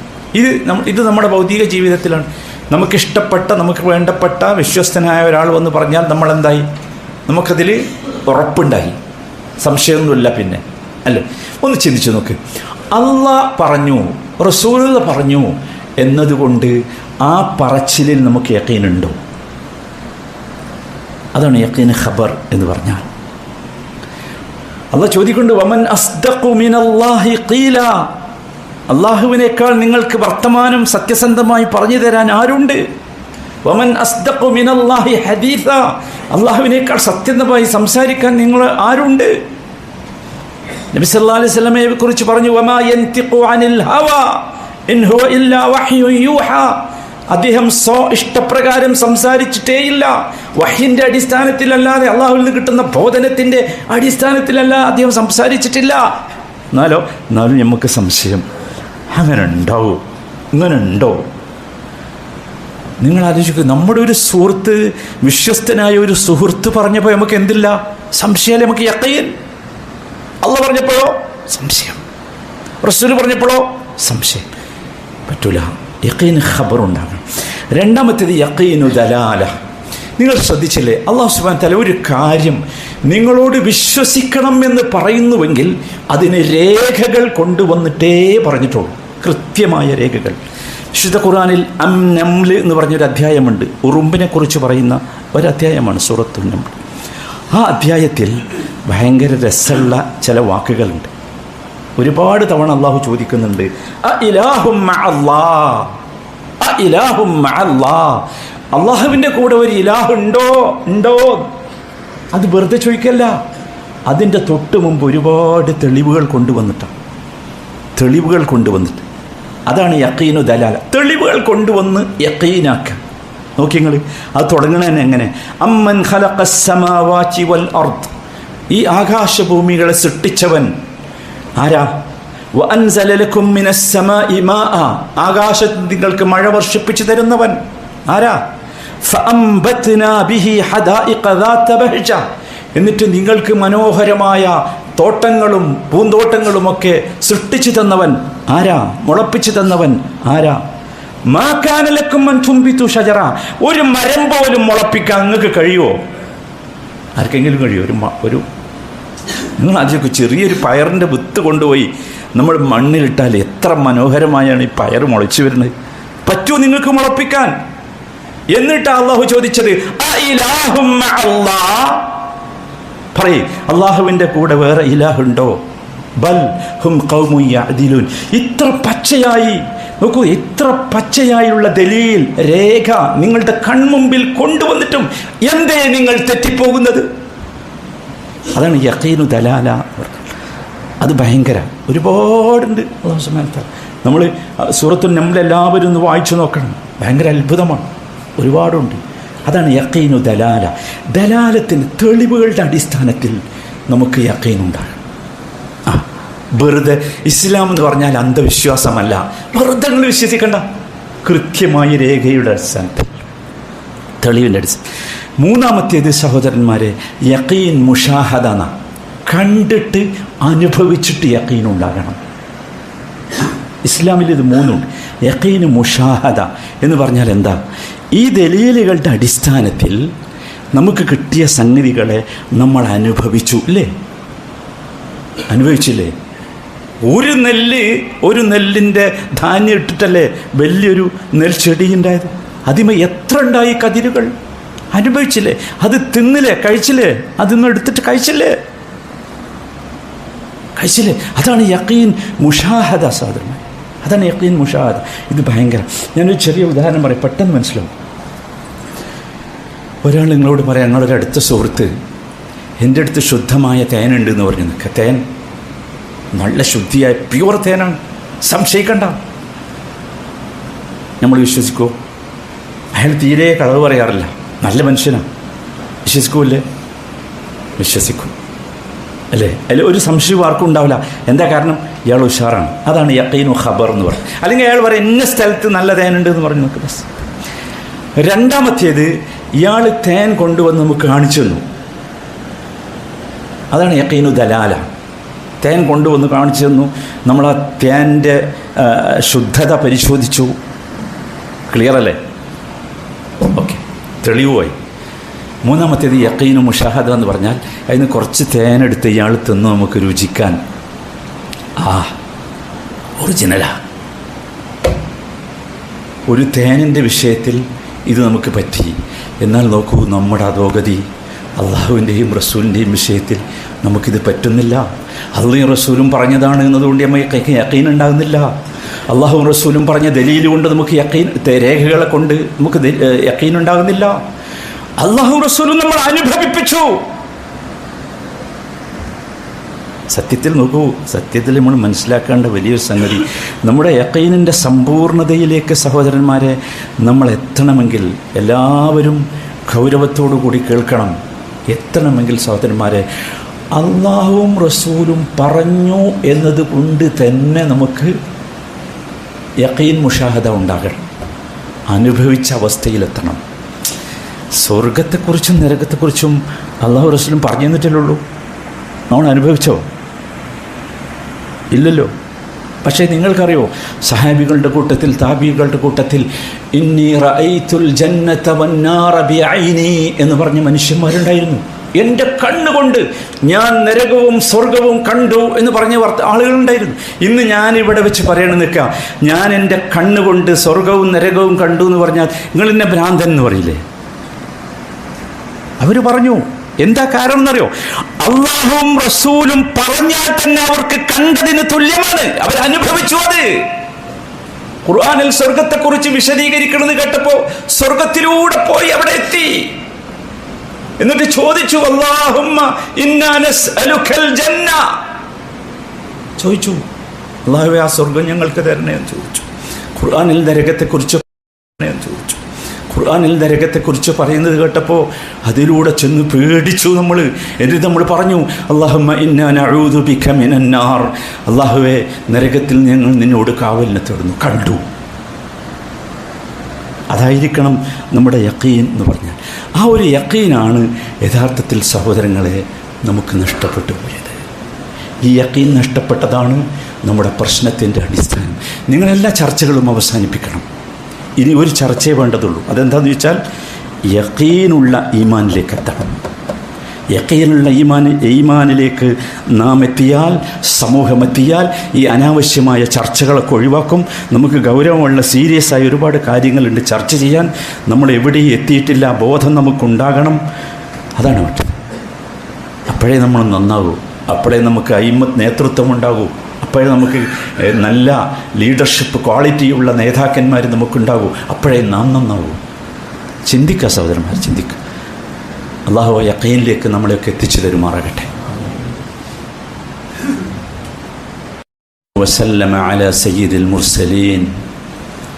ഇത് നമ്മുടെ ഭൗതിക ജീവിതത്തിലാണ്. നമുക്കിഷ്ടപ്പെട്ട, നമുക്ക് വേണ്ടപ്പെട്ട വിശ്വസ്തനായ ഒരാൾ വന്ന് പറഞ്ഞാൽ നമ്മളെന്തായി? നമുക്കതിൽ ഉറപ്പുണ്ടായി, സംശയമൊന്നുമില്ല. പിന്നെ അല്ലേ, ഒന്ന് ചിന്തിച്ചു നോക്ക്. അള്ളാഹ് പറഞ്ഞു റസൂൽ പറഞ്ഞു എന്നതുകൊണ്ട് ആ പറച്ചിലിൽ നമുക്ക് യഖീനുണ്ടോ? അതാണ് യഖീൻ ഖബർ എന്ന് പറഞ്ഞാൽ. അള്ളാഹ് ചോദിക്കുന്നുണ്ട്, വമൻ അസ്ദഖു മിനല്ലാഹി ഖീല, അള്ളാഹുവിനേക്കാൾ നിങ്ങൾക്ക് വർത്തമാനം സത്യസന്ധമായി പറഞ്ഞു തരാൻ ആരുണ്ട്? വമൻ അസ്ദഖു മിനല്ലാഹി ഹദീസ, അള്ളാഹുവിനേക്കാൾ സത്യസന്ധമായി സംസാരിക്കാൻ നിങ്ങൾ ആരുണ്ട്? നബി സല്ലല്ലാഹു അലൈഹി വസല്ലമയെ കുറിച്ച് പറഞ്ഞു, വമാ യൻതിഖു അനിൽ ഹവാ ഇൻ ഹുവ ഇല്ലാ വഹ്യുൻ യൂഹാ, അദ്ദേഹം ഇഷ്ടപ്രകാരം സംസാരിച്ചിട്ടേയില്ല. വഹ്യിന്റെ അടിസ്ഥാനത്തിലല്ലാതെ, അള്ളാഹുവിൽ നിന്ന് കിട്ടുന്ന ബോധനത്തിൻ്റെ അടിസ്ഥാനത്തിലല്ല അദ്ദേഹം സംസാരിച്ചിട്ടില്ല. എന്നാലും നമുക്ക് സംശയം, അങ്ങനെ ഉണ്ടാവോ? ഇങ്ങനെ ഉണ്ടോ? നിങ്ങൾ ആലോചിക്കുക, നമ്മുടെ ഒരു സുഹൃത്ത്, വിശ്വസ്തനായ ഒരു സുഹൃത്ത് പറഞ്ഞപ്പോൾ നമുക്ക് എന്തില്ല? സംശയമല്ലേ? നമുക്ക് യഖീൻ. അള്ളാഹ് പറഞ്ഞപ്പോഴോ സംശയം, റസൂൽ പറഞ്ഞപ്പോഴോ സംശയം. പറ്റൂല. യഖീൻ ഖബർ ഉണ്ടാകണം. രണ്ടാമത്തേത് യഖീനു ദലാല. നിങ്ങൾ ശ്രദ്ധിച്ചില്ലേ, അല്ലാഹു സുബ്ഹാനഹു വ തആല ഒരു കാര്യം നിങ്ങളോട് വിശ്വസിക്കണം എന്ന് പറയുന്നുവെങ്കിൽ അതിന് രേഖകൾ കൊണ്ടുവന്നിട്ടേ പറഞ്ഞിട്ടുള്ളൂ, കൃത്യമായ രേഖകൾ. വിശുദ്ധ ഖുർആനിൽ നംൽ എന്ന് പറഞ്ഞൊരു അധ്യായമുണ്ട്, ഉറുമ്പിനെ കുറിച്ച് പറയുന്ന ഒരധ്യായമാണ് സൂറത്തുൻ നംൽ. ആ അധ്യായത്തിൽ ഭയങ്കര രസമുള്ള ചില വാക്കുകളുണ്ട്. ഒരുപാട് തവണ അള്ളാഹു ചോദിക്കുന്നുണ്ട്, അള്ളാഹുവിൻ്റെ കൂടെ ഒരു ഇലാഹ് ഉണ്ടോ? അത് വെറുതെ ചോദിക്കല്ല, അതിൻ്റെ തൊട്ട് മുമ്പ് ഒരുപാട് തെളിവുകൾ കൊണ്ടുവന്നിട്ട് അതാണ് യഖീനു ദലാല. തെളിവുകൾ കൊണ്ടുവന്ന് യഖീനാക്കുക. നോക്കി നിങ്ങൾ, അത് തുടങ്ങണതന്നെ എങ്ങനെ? അമ്മൻ ഖലഖസ് സമാവാതി വൽ അർദ്, ഈ ആകാശഭൂമികളെ സൃഷ്ടിച്ചവൻ ആരാ? വഅൻസല ലക്കും മിനസ് സമാഇ മാഅ, ആകാശത്തിൽ നിങ്ങൾക്ക് മഴ വർഷിപ്പിച്ചു തരുന്നവൻ ആരാ? ഫഅംബത്നാ ബിഹി ഹദായിഖ ദാത ബഹ്ജ, എന്നിട്ട് നിങ്ങൾക്ക് മനോഹരമായ തോട്ടങ്ങളും പൂന്തോട്ടങ്ങളുമൊക്കെ സൃഷ്ടിച്ചു തന്നവൻ ആരാ? മുളപ്പിച്ചു തന്നവൻ ആരാ? മാ കാന ലക്കും അൻ തുംബിതു ഷജറ, ഒരു മരം പോലും മുളപ്പിക്കാൻ നിങ്ങൾക്ക് കഴിയുമോ? ആർക്കെങ്കിലും കഴിയുമോ? ഒരു നിങ്ങൾ ആദ്യമൊക്കെ ചെറിയൊരു പയറിൻ്റെ വിത്ത് കൊണ്ടുപോയി നമ്മൾ മണ്ണിലിട്ടാൽ എത്ര മനോഹരമായാണ് ഈ പയർ മുളച്ചു വരുന്നത്. പറ്റുമോ നിങ്ങൾക്ക് മുളപ്പിക്കാൻ? എന്നിട്ട് അള്ളാഹു ചോദിച്ചത്, പറയ്, അള്ളാഹുവിൻ്റെ കൂടെ വേറെ ഇലാഹുണ്ടോ? ബൽ ഹും ഖൗമുൻ യഅദിലൂൻ. ഇത്ര പച്ചയായി നോക്കൂ, ഇത്ര പച്ചയായുള്ള ദലീൽ, രേഖ നിങ്ങളുടെ കൺമുമ്പിൽ കൊണ്ടുവന്നിട്ടും എന്തേ നിങ്ങൾ തെറ്റിപ്പോകുന്നത്? അതാണ് യഖീനു ദലാല. അത് ഭയങ്കര ഒരുപാടുണ്ട്. അല്ലാഹു സുബ്ഹാനഹു വ തആല, നമ്മൾ സൂറത്തുൻ നംൽ എല്ലാവരും ഒന്ന് വായിച്ചു നോക്കണം, ഭയങ്കര അത്ഭുതമാണ്, ഒരുപാടുണ്ട്. അതാണ് യഖീനു ദലാല. ദലാലത്തിന് തെളിവുകളുടെ അടിസ്ഥാനത്തിൽ നമുക്ക് യഖീനുണ്ടാകും. വെറുതെ ഇസ്ലാം എന്ന് പറഞ്ഞാൽ അന്ധവിശ്വാസമല്ല, വെറുതെ നിങ്ങൾ വിശ്വസിക്കണ്ട, കൃത്യമായ രേഖയുടെ അടിസ്ഥാനത്തിൽ, തെളിവിൻ്റെ അടിസ്ഥാനം. മൂന്നാമത്തേത് സഹോദരന്മാരെ, യഖീൻ മുഷാഹദന, കണ്ടിട്ട് അനുഭവിച്ചിട്ട് യഖീൻ ഉണ്ടാകണം. ഇസ്ലാമിൽ ഇത് മൂന്നുണ്ട്. യഖീൻ മുഷാഹദ എന്ന് പറഞ്ഞാൽ എന്താ? ഈ ദലീലുകളുടെ അടിസ്ഥാനത്തിൽ നമുക്ക് കിട്ടിയ സംഗതികളെ നമ്മൾ അനുഭവിച്ചു, അല്ലേ? അനുഭവിച്ചില്ലേ? ഒരു നെല്ലിൻ്റെ ധാന്യം ഇട്ടിട്ടല്ലേ വലിയൊരു നെൽച്ചെടി ഉണ്ടായത്? അതിമേ എത്ര ഉണ്ടായി കതിരുകൾ? അനുഭവിച്ചില്ലേ? അത് തിന്നില്ലേ? കഴിച്ചില്ലേ? അതിന്ന് എടുത്തിട്ട് കഴിച്ചില്ലേ? അതാണ് യഖീൻ മുഷാഹദ സാധനം. അതാണ് യഖീൻ മുഷാഹദ. ഇത് ഭയങ്കര. ഞാനൊരു ചെറിയ ഉദാഹരണം പറയാം, പെട്ടെന്ന് മനസ്സിലാവും. ഒരാൾ നിങ്ങളോട് പറയാം, ഞങ്ങളൊരു അടുത്ത സുഹൃത്ത് എൻ്റെ അടുത്ത് ശുദ്ധമായ തേനുണ്ട് എന്ന് പറഞ്ഞു നിൽക്കുക. തേൻ നല്ല ശുദ്ധിയായ പ്യുവർ തേനാണ്, സംശയിക്കണ്ട. നമ്മൾ വിശ്വസിക്കുമോ? അയാൾ തീരെ കളവ് പറയാറില്ല, നല്ല മനുഷ്യനാണ്. വിശ്വസിക്കൂല്ലേ? വിശ്വസിക്കും, അല്ലേ? അതിൽ ഒരു സംശയവും ആർക്കും ഉണ്ടാവില്ല. എന്താ കാരണം? ഇയാൾ ഉഷാറാണ്. അതാണ് യഖീനു ഖബർ എന്ന് പറയും. അല്ലെങ്കിൽ അയാൾ പറയും, ഇന്ന സ്ഥലത്ത് നല്ല തേനുണ്ട് എന്ന് പറഞ്ഞു നോക്ക്, ബസ്. രണ്ടാമത്തേത്, ഇയാൾ തേൻ കൊണ്ടുവന്ന് നമുക്ക് കാണിച്ചു തന്നു. അതാണ് യഖീനു ദലാല. തേൻ കൊണ്ടുവന്ന് കാണിച്ചു തന്നു, നമ്മൾ ആ തേൻ്റെ ശുദ്ധത പരിശോധിച്ചു. ക്ലിയർ അല്ലേ? ഓക്കെ, തെളിവുമായി. മൂന്നാമത്തേത് യഖീനു മുഷാഹദ എന്ന് പറഞ്ഞാൽ അതിന് കുറച്ച് തേനെടുത്ത് ഇയാൾ തിന്ന് നമുക്ക് രുചിക്കാൻ, ഒറിജിനലാ, ഒരു തേനിൻ്റെ വിഷയത്തിൽ ഇത് നമുക്ക് പറ്റി. എന്നാൽ നോക്കൂ, നമ്മുടെ അധോഗതി അള്ളാഹുവിൻ്റെയും റസൂലിൻ്റെയും വിഷയത്തിൽ നമുക്കിത് പറ്റുന്നില്ല. അള്ളാഹും റസൂലും പറഞ്ഞതാണ് എന്നതുകൊണ്ട് നമുക്ക് യഖീൻ ഉണ്ടാകുന്നില്ല. അള്ളാഹുവും റസൂലും പറഞ്ഞ ദലീൽ കൊണ്ട് നമുക്ക് യഖീൻ, രേഖകളെ കൊണ്ട് നമുക്ക് യഖീൻ ഉണ്ടാകുന്നില്ല. അള്ളാഹുവും റസൂലും നമ്മൾ അനുഭവിപ്പിച്ചു. സത്യത്തിൽ നോക്കൂ, സത്യത്തിൽ നമ്മൾ മനസ്സിലാക്കേണ്ട വലിയൊരു സംഗതി, നമ്മുടെ യഖീനിൻ്റെ സമ്പൂർണ്ണതയിലേക്ക് സഹോദരന്മാരെ നമ്മൾ എത്തണമെങ്കിൽ എല്ലാവരും ഗൗരവത്തോടു കൂടി കേൾക്കണം. എത്തണമെങ്കിൽ സഹോദരന്മാരെ, അള്ളാഹുവും റസൂലും പറഞ്ഞു എന്നത് കൊണ്ട് തന്നെ നമുക്ക് യഖീൻ മുഷാഹദ ഉണ്ടാകണം, അനുഭവിച്ച അവസ്ഥയിലെത്തണം. സ്വർഗത്തെക്കുറിച്ചും നരകത്തെക്കുറിച്ചും അള്ളാഹു റസൂലും പറഞ്ഞു തന്നിട്ടല്ലുള്ളൂ. നമ്മൾ അനുഭവിച്ചോ? ഇല്ലല്ലോ. പക്ഷേ നിങ്ങൾക്കറിയോ, സഹാബികളുടെ കൂട്ടത്തിൽ, താബികളുടെ കൂട്ടത്തിൽ ഇന്നി റഅയ്തുൽ ജന്നത വന്നാറ ബിഐനി എന്ന് പറഞ്ഞ മനുഷ്യന്മാരുണ്ടായിരുന്നു. എൻ്റെ കണ്ണുകൊണ്ട് ഞാൻ നരകവും സ്വർഗവും കണ്ടു എന്ന് പറഞ്ഞ ആളുകളുണ്ടായിരുന്നു. ഇന്ന് ഞാനിവിടെ വെച്ച് പറയണമെന്ന് നിൽക്കുക, ഞാൻ എൻ്റെ കണ്ണുകൊണ്ട് സ്വർഗവും നരകവും കണ്ടു എന്ന് പറഞ്ഞാൽ നിങ്ങൾ എന്നെ ഭ്രാന്തൻ എന്ന് പറയില്ലേ? അവർ പറഞ്ഞു. എന്താ കാരണം എന്നറിയോ? അള്ളാഹുവും റസൂലും പറഞ്ഞാൽ തന്നെ അവർക്ക് കണ്ടതിന് തുല്യമാണ്, അവരനുഭവിച്ചു. അത് ഖുർആനിൽ സ്വർഗത്തെക്കുറിച്ച് വിശദീകരിക്കണമെന്ന് കേട്ടപ്പോൾ സ്വർഗത്തിലൂടെ പോയി അവിടെ എത്തി. എന്നിട്ട് ചോദിച്ചു, അല്ലാഹുമ്മ ഇന്നാ നസ്അലുക്കൽ ജന്ന, ചോദിച്ചു, അല്ലാഹുവേ ആ സ്വർഗം ഞങ്ങൾക്ക് തരണേ എന്ന് ചോദിച്ചു. ഖുർആനിൽ നരകത്തെക്കുറിച്ച് ചോദിച്ചു. ഖുർആനിൽ നരകത്തെക്കുറിച്ച് പറയുന്നത് കേട്ടപ്പോൾ അതിലൂടെ ചെന്ന് പേടിച്ചു നമ്മൾ. എന്നിട്ട് നമ്മൾ പറഞ്ഞു, അല്ലാഹുമ്മ ഇന്നാ നഊദു ബിക മിനന്നാർ, അല്ലാഹുവേ നരകത്തിൽ ഞങ്ങൾ നിന്നോട് കാവലിനെ തേടുന്നു. കണ്ടു. അതായിരിക്കണം നമ്മുടെ യഖീൻ എന്ന് പറഞ്ഞാൽ. ആ ഒരു യഖീനാണ് യഥാർത്ഥത്തിൽ സഹോദരങ്ങളെ നമുക്ക് നഷ്ടപ്പെട്ടു പോയത്. ഈ യഖീൻ നഷ്ടപ്പെട്ടതാണ് നമ്മുടെ പ്രശ്നത്തിൻ്റെ അടിസ്ഥാനം. നിങ്ങളെല്ലാ ചർച്ചകളും അവസാനിപ്പിക്കണം. ഇനി ഒരു ചർച്ചയെ വേണ്ടതുള്ളൂ. അതെന്താണെന്ന് ചോദിച്ചാൽ, യഖീനുള്ള ഈമാനിലേക്ക് എത്തണം. യഖീനുള്ള ഈമാനിലേക്ക് നാം എത്തിയാൽ, സമൂഹമെത്തിയാൽ, ഈ അനാവശ്യമായ ചർച്ചകളൊക്കെ ഒഴിവാക്കും. നമുക്ക് ഗൗരവമുള്ള സീരിയസ് ആയ ഒരുപാട് കാര്യങ്ങളുണ്ട് ചർച്ച ചെയ്യാൻ. നമ്മൾ എവിടെയും എത്തിയിട്ടില്ല, ബോധം നമുക്കുണ്ടാകണം. അതാണ് വേണ്ടത്. അപ്പോഴേ നമ്മൾ നന്നാകൂ, അപ്പോഴേ നമുക്ക് നേതൃത്വം ഉണ്ടാകൂ, അപ്പോഴേ നമുക്ക് നല്ല ലീഡർഷിപ്പ് ക്വാളിറ്റിയുള്ള നേതാക്കന്മാർ നമുക്കുണ്ടാകൂ, അപ്പോഴേ നാം നന്നാകൂ. ചിന്തിക്കുക സഹോദരന്മാർ, ചിന്തിക്കുക. അല്ലാഹു യഖീനിലേക്ക് നമ്മളെയൊക്കെ എത്തിച്ചു തരുമാറാകട്ടെ. വസല്ലമ അലാ സയ്യിദിൽ മുർസലീൻ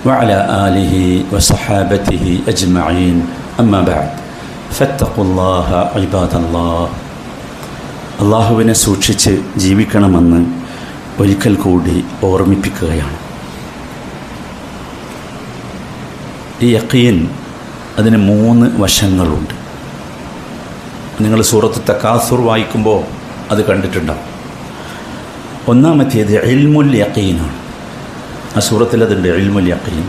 വഅലാ ആലിഹി വസഹാബതിഹി അജ്മഈൻ. അമ്മാ ബഅദ് ഫത്തഖുല്ലാഹ ഇബാദല്ലാഹ്. അല്ലാഹുവിനെ സൂക്ഷിച്ച് ജീവിക്കണമെന്ന് ഒരിക്കൽ കൂടി ഓർമ്മിപ്പിക്കുകയാണ്. ഈ യഖീൻ അതിന് 3 വശങ്ങളുണ്ട്. നിങ്ങൾ സൂറത്ത് തകാസുർ വായിക്കുമ്പോൾ അത് കണ്ടിട്ടുണ്ടാവും. ഒന്നാമത്തേത് ഇൽമുൽ യഖീനാണ്. ആ സൂറത്തിൽ അതുണ്ട്, ഇൽമുൽ യഖീൻ.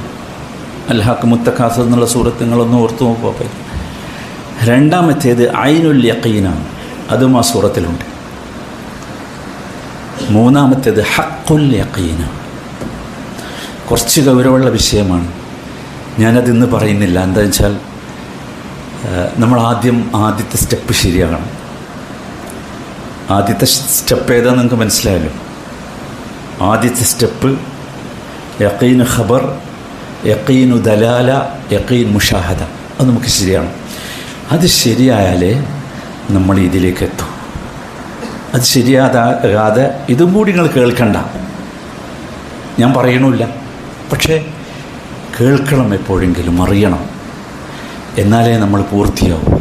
അൽഹാഖുമുത് തകാസുർ എന്നുള്ള സൂറത്ത് നിങ്ങളൊന്ന് ഓർത്തു നോക്കുക. രണ്ടാമത്തേത് ഐനുൽ യഖീനാണ്, അതും ആ സൂറത്തിലുണ്ട്. മൂന്നാമത്തേത് ഹഖുൽ യഖീനാണ്. കുറച്ച് ഗൗരവമുള്ള വിഷയമാണ്, ഞാനതിന്ന് പറയുന്നില്ല. എന്താണെന്ന് വെച്ചാൽ, നമ്മൾ ആദ്യത്തെ സ്റ്റെപ്പ് ശരിയാകണം. ആദ്യത്തെ സ്റ്റെപ്പ് ഏതാണെന്ന് നിങ്ങൾക്ക് മനസ്സിലായല്ലോ. ആദ്യത്തെ സ്റ്റെപ്പ് യഖീൻ ഖബർ, യഖീനു ദലാല, യഖീൻ മുഷാഹദ. അത് നമുക്ക് ശരിയാണ്. അത് ശരിയായാലേ നമ്മൾ ഇതിലേക്ക് എത്തും. അത് ശരിയാകാതെ ഇതും കൂടി നിങ്ങൾ കേൾക്കണ്ട, ഞാൻ പറയണമില്ല. പക്ഷേ കേൾക്കണം, എപ്പോഴെങ്കിലും അറിയണം, എന്നാലേ നമ്മൾ പൂർത്തിയാവും.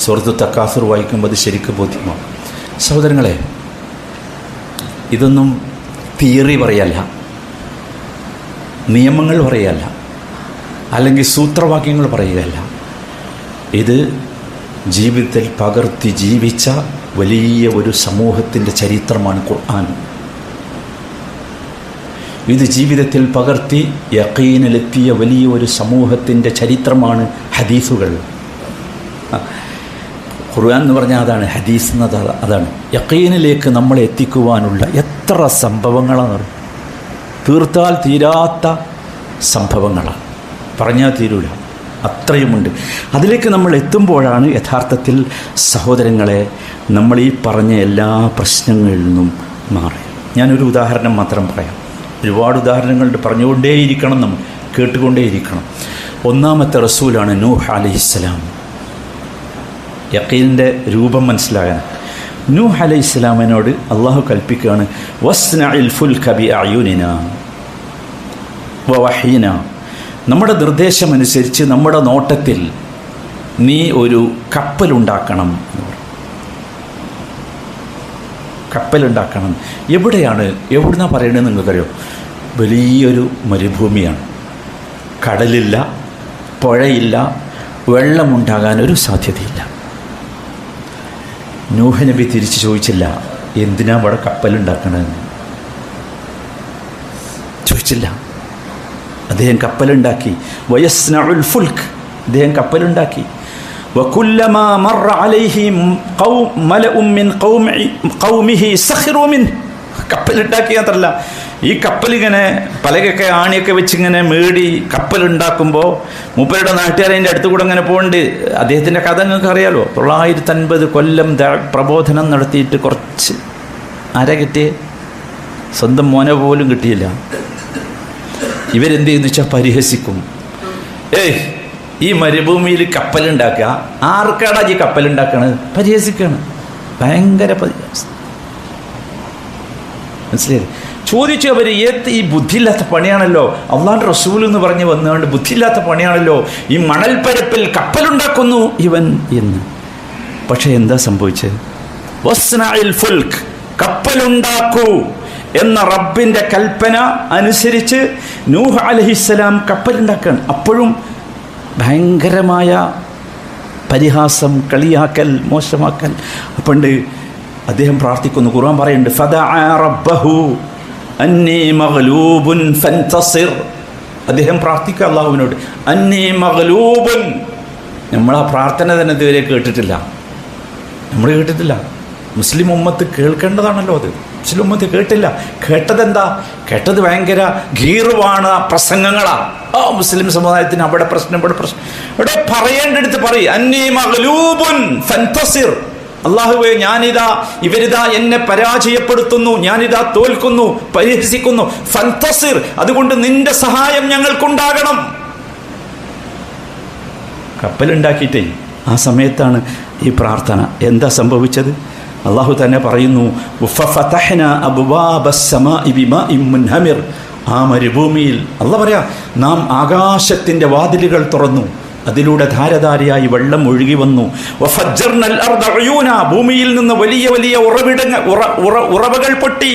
സൂറത്ത് തകാസുർ വായിക്കുമ്പോൾ അത് ശരിക്കും ബോധ്യമാവും. സഹോദരങ്ങളെ, ഇതൊന്നും തിയറി പറയല്ല, നിയമങ്ങൾ പറയല്ല, അല്ലെങ്കിൽ സൂത്രവാക്യങ്ങൾ പറയുകയല്ല. ഇത് ജീവിതത്തിൽ പകർത്തി ജീവിച്ച വലിയ ഒരു സമൂഹത്തിൻ്റെ ചരിത്രമാണ് ഖുർആൻ. ഇത് ജീവിതത്തിൽ പകർത്തി യഖീനിലെത്തിയ വലിയ ഒരു സമൂഹത്തിൻ്റെ ചരിത്രമാണ് ഹദീസുകൾ. ഖുർആൻ എന്ന് പറഞ്ഞാൽ അതാണ്, ഹദീസ് എന്നത് അതാണ്. യഖീനിലേക്ക് നമ്മളെ എത്തിക്കുവാനുള്ള എത്ര സംഭവങ്ങളാണ്, തീർത്താൽ തീരാത്ത സംഭവങ്ങളാണ്. പറഞ്ഞാൽ തീരൂല, അത്രയുമുണ്ട്. അതിലേക്ക് നമ്മൾ എത്തുമ്പോഴാണ് യഥാർത്ഥത്തിൽ സഹോദരങ്ങളെ നമ്മൾ ഈ പറഞ്ഞ എല്ലാ പ്രശ്നങ്ങളിൽ നിന്നും മാറി. ഞാനൊരു ഉദാഹരണം മാത്രം പറയാം. ഒരുപാട് ഉദാഹരണങ്ങളുണ്ട്, പറഞ്ഞുകൊണ്ടേയിരിക്കണം, നമ്മൾ കേട്ടുകൊണ്ടേയിരിക്കണം. ഒന്നാമത്തെ റസൂലാണ് നൂഹ് അലൈഹിസ്സലാം. യഖീനിൻ്റെ രൂപം മനസ്സിലാകാൻ നൂഹ് അലൈഹിസ്സലാമിനോട് അള്ളാഹു കൽപ്പിക്കുകയാണ്, വസ്നഇൽ ഫുൽക ബിഅയുനിനാ വവഹീനാ, നമ്മുടെ നിർദ്ദേശമനുസരിച്ച് നമ്മുടെ നോട്ടത്തിൽ നീ ഒരു കപ്പലുണ്ടാക്കണം. കപ്പലുണ്ടാക്കണം എവിടെയാണ്, എവിടുന്നാണ് പറയണത് നിങ്ങൾക്കറിയോ? വലിയൊരു മരുഭൂമിയാണ്, കടലില്ല, പുഴയില്ല, വെള്ളമുണ്ടാകാനൊരു സാധ്യതയില്ല. നൂഹ് നബി തിരിച്ച് ചോദിച്ചില്ല, എന്തിനാ അവിടെ കപ്പലുണ്ടാക്കണമെന്ന് ചോദിച്ചില്ല. അദ്ദേഹം കപ്പലുണ്ടാക്കി. വയസ്നഉൽ ഫുൽക്ക്, അദ്ദേഹം കപ്പലുണ്ടാക്കി. വകുല്ലമാ മറ അലൈഹി മലഉം മിൻ ഖൗമിഹി സഖിറു മിൻഹു, കപ്പലുണ്ടാക്കി മാത്രമല്ല, ഈ കപ്പലിങ്ങനെ പലകൊക്കെ ആണിയൊക്കെ വെച്ച് ഇങ്ങനെ മേടി കപ്പലുണ്ടാക്കുമ്പോൾ മൂപ്പരുടെ നാട്ടുകാരതിൻ്റെ അടുത്ത് കൂടെ ഇങ്ങനെ പോകുന്നുണ്ട്. അദ്ദേഹത്തിൻ്റെ കഥ നിങ്ങൾക്ക് അറിയാലോ. 950 കൊല്ലം പ്രബോധനം നടത്തിയിട്ട് കുറച്ച് ആരാ കിട്ടിയേ? സ്വന്തം മോനെ പോലും കിട്ടിയില്ല. ഇവരെന്ത് ചെയ്യുന്നു വെച്ചാൽ പരിഹസിക്കും. ഈ മരുഭൂമിയിൽ കപ്പലുണ്ടാക്കുക, ആർക്കാടാ ഈ കപ്പലുണ്ടാക്കണത്? പരിഹസിക്കുകയാണ്. ഭയങ്കര പരിഹാസം. മനസ്സിലായി? ചോദിച്ചു അവർ, ഈ ബുദ്ധിയില്ലാത്ത പണിയാണല്ലോ, അള്ളാഹുവിൻ്റെ റസൂൽ എന്ന് പറഞ്ഞ് വന്നുകൊണ്ട് ബുദ്ധിയില്ലാത്ത പണിയാണല്ലോ ഈ മണൽപ്പരപ്പിൽ കപ്പലുണ്ടാക്കുന്നു ഇവൻ എന്ന്. പക്ഷെ എന്താ സംഭവിച്ചത്? വസ്നഇൽ ഫുൽക്ക്, കപ്പലുണ്ടാക്കൂ എന്ന റബ്ബിൻ്റെ കൽപ്പന അനുസരിച്ച് നൂഹ് അലൈഹിസ്സലാം കപ്പലുണ്ടാക്കുകയാണ്. അപ്പോഴും ഭയങ്കരമായ പരിഹാസം, കളിയാക്കൽ, മോശമാക്കൽ. അപ്പണ്ട് അദ്ദേഹം പ്രാർത്ഥിക്കുന്നു. ഖുർആൻ പറയുന്നുണ്ട്, ഫദഅ റബ്ബഹു അന്നീ മഗ്ലൂബുൻ ഫൻതസിർ. അദ്ദേഹം പ്രാർത്ഥിക്കുക അള്ളാഹുവിനോട്, അന്നീ മഗ്ലൂബുൻ. നമ്മൾ ആ പ്രാർത്ഥന തന്നെ ഇതുവരെ കേട്ടിട്ടില്ല, നമ്മൾ കേട്ടിട്ടില്ല. മുസ്ലിം ഉമ്മത്ത് കേൾക്കേണ്ടതാണല്ലോ അത്. മുസ്ലിം ഉമ്മത്ത് കേട്ടില്ല. കേട്ടതെന്താ? കേട്ടത് ഭയങ്കര ഗീറുവാണ്, പ്രസംഗങ്ങളാണ്. മുസ്ലിം സമുദായത്തിന് അവിടെ പ്രശ്നം, ഇവിടെ പ്രശ്നം. ഇവിടെ പറയേണ്ടടുത്ത് പറയും, അന്നീ മഗ്ലൂബുൻ ഫൻതസിർ. അള്ളാഹുവേ, ഞാനിതാ, ഇവരിതാ എന്നെ പരാജയപ്പെടുത്തുന്നു, ഞാനിതാ തോൽക്കുന്നു, പരിഹസിക്കുന്നു. ഫൻതസിർ, അതുകൊണ്ട് നിന്റെ സഹായം ഞങ്ങൾക്കുണ്ടാകണം. കപ്പലുണ്ടാക്കിയിട്ടേ ആ സമയത്താണ് ഈ പ്രാർത്ഥന. എന്താ സംഭവിച്ചത്? അള്ളാഹു തന്നെ പറയുന്നു, ആ മരുഭൂമിയിൽ അള്ളാഹ് പറയാ, നാം ആകാശത്തിൻ്റെ വാതിലുകൾ തുറന്നു, അതിലൂടെ ധാരധാരയായി വെള്ളം ഒഴുകി വന്നു. ഭൂമിയിൽ നിന്ന് വലിയ വലിയ ഉറവകൾ പൊട്ടി.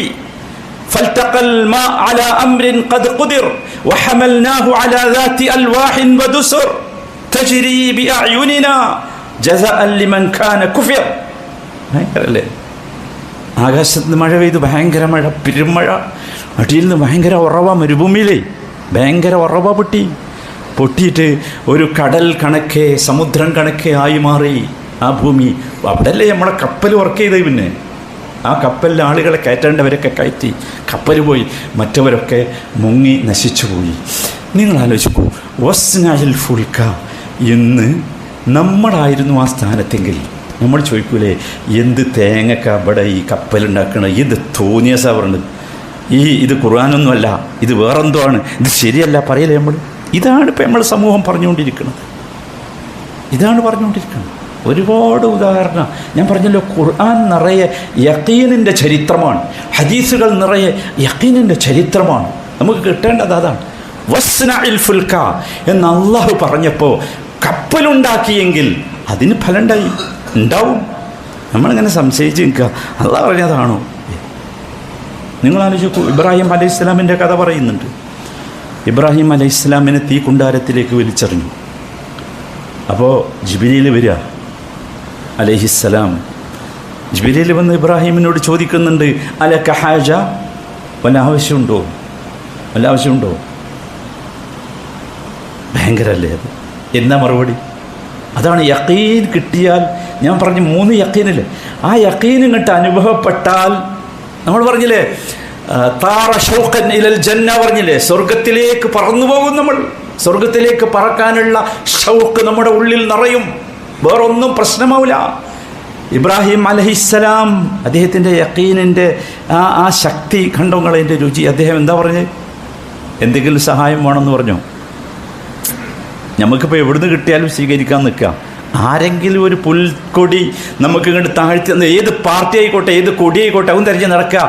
ആകാശത്ത് നിന്ന് മഴ പെയ്തു, ഭയങ്കര മഴ, പെരുമഴ. അടിയിൽ നിന്ന് ഭയങ്കര ഉറവ, മരുഭൂമിയിലേ ഭയങ്കര ഉറവ പൊട്ടിയിട്ട് ഒരു കടൽ കണക്കെ, സമുദ്രം കണക്കെ ആയി മാറി ആ ഭൂമി. അവിടെയല്ലേ നമ്മളെ കപ്പൽ വർക്ക് ചെയ്തത്. പിന്നെ ആ കപ്പലിൽ ആളുകളെ കയറ്റേണ്ടവരൊക്കെ കയറ്റി, കപ്പൽ പോയി, മറ്റവരൊക്കെ മുങ്ങി നശിച്ചു പോയി. നിങ്ങൾ ആലോചിക്കൂ, വസ്നഇൽ ഫുൽക എന്ന് നമ്മളായിരുന്നു ആ സ്ഥാനത്തെങ്കിൽ നമ്മൾ ചോദിക്കൂലേ, എന്ത് തേങ്ങക്ക അവിടെ ഈ കപ്പലുണ്ടാക്കണം, ഇത് തോന്നിയ സവറുണ്ട്, ഇത് ഖുർആനൊന്നുമല്ല, ഇത് വേറെന്തോ ആണ്, ഇത് ശരിയല്ല പറയലേ നമ്മൾ. ഇതാണ് ഇപ്പം നമ്മൾ സമൂഹം പറഞ്ഞുകൊണ്ടിരിക്കുന്നത്. ഇതാണ് പറഞ്ഞുകൊണ്ടിരിക്കുന്നത്. ഒരുപാട് ഉദാഹരണം ഞാൻ പറഞ്ഞല്ലോ. ഖുർആൻ നിറയെ യഖീനിൻ്റെ ചരിത്രമാണ്, ഹദീസുകൾ നിറയെ യഖീനിൻ്റെ ചരിത്രമാണ്. നമുക്ക് കിട്ടേണ്ടത് അതാണ്. വസ്നഇൽ ഫുൽക എന്ന് അള്ളാഹു പറഞ്ഞപ്പോൾ കപ്പലുണ്ടാക്കിയെങ്കിൽ അതിന് ഫലം ഉണ്ടാവും. നമ്മളിങ്ങനെ സംശയിച്ച് നിൽക്കുക, അള്ളാഹ് പറഞ്ഞതാണോ? നിങ്ങൾ ആലോചിക്കൂ, ഇബ്രാഹിം അലൈഹിസ്സലാമിൻ്റെ കഥ പറയുന്നുണ്ട്. ഇബ്രാഹിം അലൈഹിസ്സലാമിനെ തീ കുണ്ടാരത്തിലേക്ക് വലിച്ചെറിഞ്ഞു. അപ്പോൾ ജിബ്രീൽ വരിക അലൈഹിസ്സലാം. ജിബ്രീൽ വന്ന് ഇബ്രാഹിമിനോട് ചോദിക്കുന്നുണ്ട്, അലക ഹാജ, വല്ല ആവശ്യമുണ്ടോ? ഭയങ്കരല്ലേ അത്? എന്നാ മറുപടി? അതാണ് യഖീൻ കിട്ടിയാൽ. ഞാൻ പറഞ്ഞു 3 യഖീനില്ലേ, ആ യഖീൻ ഇങ്ങോട്ട് അനുഭവപ്പെട്ടാൽ, നമ്മൾ പറഞ്ഞില്ലേ താറ ഷൗഖൻ ഇലൽ ജന്ന പറഞ്ഞില്ലേ, സ്വർഗത്തിലേക്ക് പറന്നു പോകും നമ്മൾ. സ്വർഗത്തിലേക്ക് പറക്കാനുള്ള ഷൗക്ക് നമ്മുടെ ഉള്ളിൽ നിറയും. വേറൊന്നും പ്രശ്നമാവില്ല. ഇബ്രാഹിം അലൈഹിസ്സലാം അദ്ദേഹത്തിൻ്റെ യഖീനിൻ്റെ ആ ശക്തി കണ്ടോങ്ങളതിൻ്റെ രുചി. അദ്ദേഹം എന്താ പറഞ്ഞത്? എന്തെങ്കിലും സഹായം വേണമെന്ന് പറഞ്ഞോ? നമുക്കിപ്പോൾ എവിടുന്ന് കിട്ടിയാലും സ്വീകരിക്കാൻ നിൽക്കുക. ആരെങ്കിലും ഒരു പുൽക്കൊടി നമുക്ക് ഇങ്ങോട്ട് താഴ്ത്തി, ഏത് പാർട്ടി ആയിക്കോട്ടെ, ഏത് കൊടി ആയിക്കോട്ടെ, അവൻ തിരഞ്ഞ് നടക്കുക.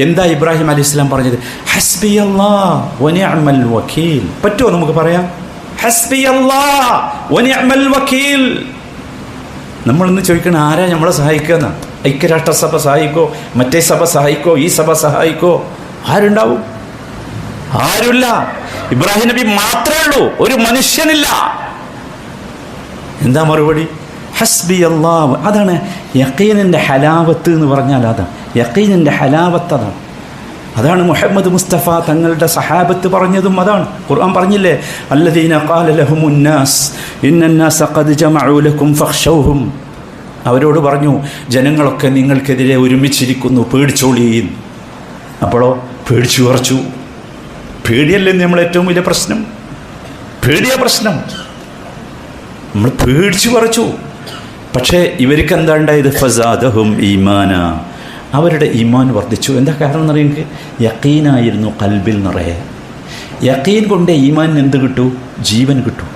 എന്താ ഇബ്രാഹിം അലൈഹിസ്സലാം പറഞ്ഞത്? ഹസ്ബി അല്ലാഹ് വനിഅമൽ വക്കീൽ. പറ്റുമോ നമുക്ക് പറയാം? ഹസ്ബി അല്ലാഹ് വനിഅമൽ വക്കീൽ. നമ്മളിന്ന് ചോദിക്കണം, ആരാ നമ്മളെ സഹായിക്കുക? ഐക്യരാഷ്ട്രസഭ സഹായിക്കോ? മറ്റേ സഭ സഹായിക്കോ? ഈ സഭ സഹായിക്കോ? ആരുണ്ടാവും? ആരുമില്ല. ഇബ്രാഹിം നബി മാത്രമേ ഉള്ളൂ, ഒരു മനുഷ്യനില്ല. എന്താ മറുപടി? ഹസ്ബി അല്ലാഹ്. അതാണ് യഖീനിൻ്റെ ഹലാവത്ത് എന്ന് പറഞ്ഞാൽ. അതാണ് യഖീനിൻ്റെ ഹലാവത്ത്. അതാണ് മുഹമ്മദ് മുസ്തഫ തങ്ങളുടെ സഹാബത്ത് പറഞ്ഞതും അതാണ്. ഖുർആൻ പറഞ്ഞില്ലേ, അല്ലദീന ഖാല ലഹുമുന്നാസ് ഇന്നന്നാസ ഖദ് ജമഉ ലക്കും ഫഖ്ശൗഹും. അവരോട് പറഞ്ഞു, ജനങ്ങളൊക്കെ നിങ്ങൾക്കെതിരെ ഒരുമിച്ചിരിക്കുന്നു, പേടിച്ചോളീൻ. അപ്പോഴോ പേടിച്ചു വിറച്ചു. പേടിയല്ലേ നമ്മളെ ഏറ്റവും വലിയ പ്രശ്നം? പേടിയ പ്രശ്നം. നമ്മൾ പേടിച്ചു വിറച്ചു. പക്ഷേ ഇവർക്ക് എന്താ ഉണ്ടായത്? ഫസാദഹും ഈമാന. അവരുടെ ഈമാൻ വർദ്ധിച്ചു. എന്താ കാരണം എന്നറിയെങ്കിൽ യഖീനായിരുന്നു ഖൽബിൽ നിറയെ. യഖീൻ കൊണ്ട് ഈമാൻ എന്ത് കിട്ടൂ? ജീവൻ കിട്ടൂ.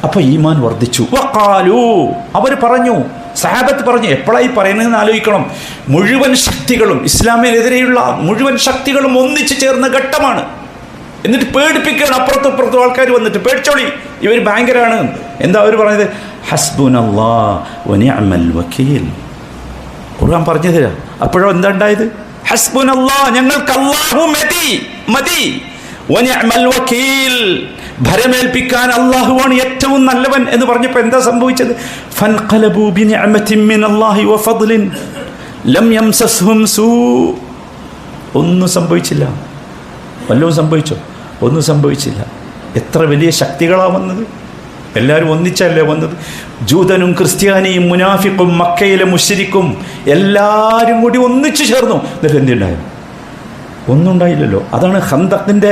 അപ്പോൾ ഈമാൻ വർദ്ധിച്ചു. വഖാലു, അവർ പറഞ്ഞു, സഹാബത്ത് പറഞ്ഞു. എപ്പോഴായി പറയുന്നതെന്ന് ആലോചിക്കണം. മുഴുവൻ ശക്തികളും, ഇസ്ലാമിനെതിരെയുള്ള മുഴുവൻ ശക്തികളും ഒന്നിച്ചു ചേർന്ന ഘട്ടമാണ്. എന്നിട്ട് പേടിപ്പിക്കുകയാണ്. അപ്പുറത്തും ആൾക്കാർ വന്നിട്ട് പേടിച്ചോളി, ഇവർ ഭയങ്കരമാണ്. എന്താ അവർ പറഞ്ഞത്? ഹസ്ബുനല്ലാഹ് വനിഅമൽ വക്കീൽ. ഖുർആൻ പറഞ്ഞു തരാം. അപ്പോഴോ എന്താ ഉണ്ടായത്? ഹസ്ബുനല്ലാഹ്, ഞങ്ങൾക്ക് അല്ലാഹു മതി. വനിഅമൽ വക്കീൽ, ഭരമേൽപ്പിക്കാൻ അല്ലാഹുവാണ് ഏറ്റവും നല്ലവൻ എന്ന് പറഞ്ഞപ്പോൾ എന്താ സംഭവിച്ചത്? ഫൻഖലബു ബിനിഅമതിൻ മിനല്ലാഹി വഫദ്ലിൻ ലം യംസസ്ഹും സൂ. ഒന്നും സംഭവിച്ചില്ല. വല്ലതും സംഭവിച്ചോ? ഒന്നും സംഭവിച്ചില്ല. എത്ര വലിയ ശക്തികളാണ് വന്നത്! എല്ലാവരും ഒന്നിച്ചല്ലേ വന്നത്. ജൂതനും ക്രിസ്ത്യാനിയും മുനാഫിക്കും മക്കയിലെ മുശ്രിക്കും എല്ലാവരും കൂടി ഒന്നിച്ചു ചേർന്നു. എന്നിട്ട് എന്തുണ്ടായോ? ഒന്നും ഉണ്ടായില്ലല്ലോ. അതാണ് ഖന്തഖിൻ്റെ,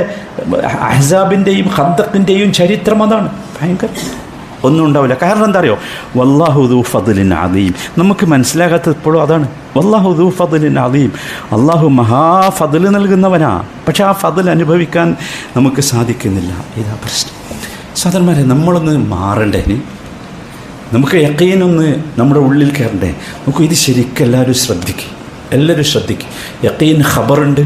അഹ്സാബിൻ്റെയും ഖന്തഖിൻ്റെയും ചരിത്രം. അതാണ് ഭയങ്കര. ഒന്നും ഉണ്ടാവില്ല. കാരണം എന്താ അറിയോ? വല്ലാഹു ദൂ ഫദ്ലിൻ അദീം. നമുക്ക് മനസ്സിലാകാത്തത് ഇപ്പോഴും അതാണ്. വല്ലാഹു ദൂ ഫദ്ലിൻ അദീം. അള്ളാഹു മഹാഫദ്ൽ നൽകുന്നവനാ. പക്ഷെ ആ ഫദ്ൽ അനുഭവിക്കാൻ നമുക്ക് സാധിക്കുന്നില്ല. ഇതാ പ്രശ്നം. സഹോദരന്മാരെ, നമ്മളൊന്ന് മാറണ്ടേ? നമുക്ക് യഖീനൊന്ന് നമ്മുടെ ഉള്ളിൽ കയറണ്ടേ? നമുക്ക് ഇത് ശരിക്കും എല്ലാവരും ശ്രദ്ധിക്കും. യഖീൻ ഖബറുണ്ട്.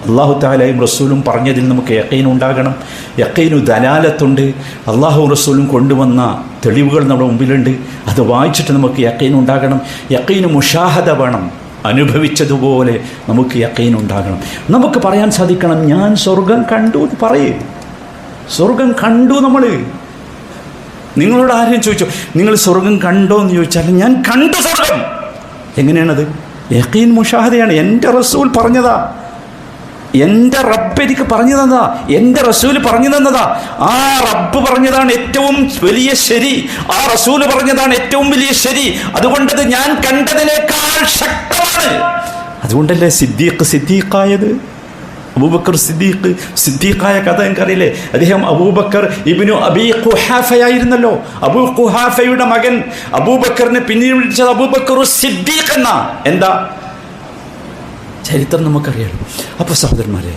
അള്ളാഹു തആലയും റസൂലും പറഞ്ഞതിൽ നമുക്ക് യഖീൻ ഉണ്ടാകണം. യഖീനു ദലാലത്തുണ്ട്. അള്ളാഹു റസൂലും കൊണ്ടുവന്ന തെളിവുകൾ നമ്മുടെ മുമ്പിലുണ്ട്. അത് വായിച്ചിട്ട് നമുക്ക് യഖീൻ ഉണ്ടാകണം. യഖീന് മുഷാഹദ വേണം. അനുഭവിച്ചതുപോലെ നമുക്ക് യഖീൻ ഉണ്ടാകണം. നമുക്ക് പറയാൻ സാധിക്കണം, ഞാൻ സ്വർഗം കണ്ടു എന്ന് പറയേ. സ്വർഗം കണ്ടു. നിങ്ങളോട് ആരെയും ചോദിച്ചോ, നിങ്ങൾ സ്വർഗം കണ്ടോ എന്ന് ചോദിച്ചാൽ ഞാൻ കണ്ടു സ്വർഗം. എങ്ങനെയാണത്? യഖീൻ മുഷാഹദയാണ്. എൻ്റെ റസൂൽ പറഞ്ഞതാ, എൻ്റെ റബ്ബ് എനിക്ക് പറഞ്ഞു തന്നതാ, എൻ്റെ റസൂൽ പറഞ്ഞു തന്നതാ. ആ റബ്ബ് പറഞ്ഞതാണ് ഏറ്റവും വലിയ ശരി, ആ റസൂൽ പറഞ്ഞതാണ് ഏറ്റവും വലിയ ശരി. അതുകൊണ്ടത് ഞാൻ കണ്ടതിനേക്കാൾ ശക്തമാണ്. അതുകൊണ്ടല്ലേ സിദ്ദീഖായത്. അബൂബക്കർ സിദ്ദീഖായ കഥ എനിക്കറിയില്ലേ? അദ്ദേഹം അബൂബക്കർ ഇബ്നു അബീ ഖുഹാഫയായിരുന്നല്ലോ. അബൂ ഖുഹാഫയുടെ മകൻ അബൂബക്കറിനെ പിന്നീട് വിളിച്ചത് അബൂബക്കർ സിദ്ദീഖ് എന്നാ. എന്താ ചരിത്രം നമുക്കറിയാലോ. അപ്പോൾ സഹോദരന്മാരെ,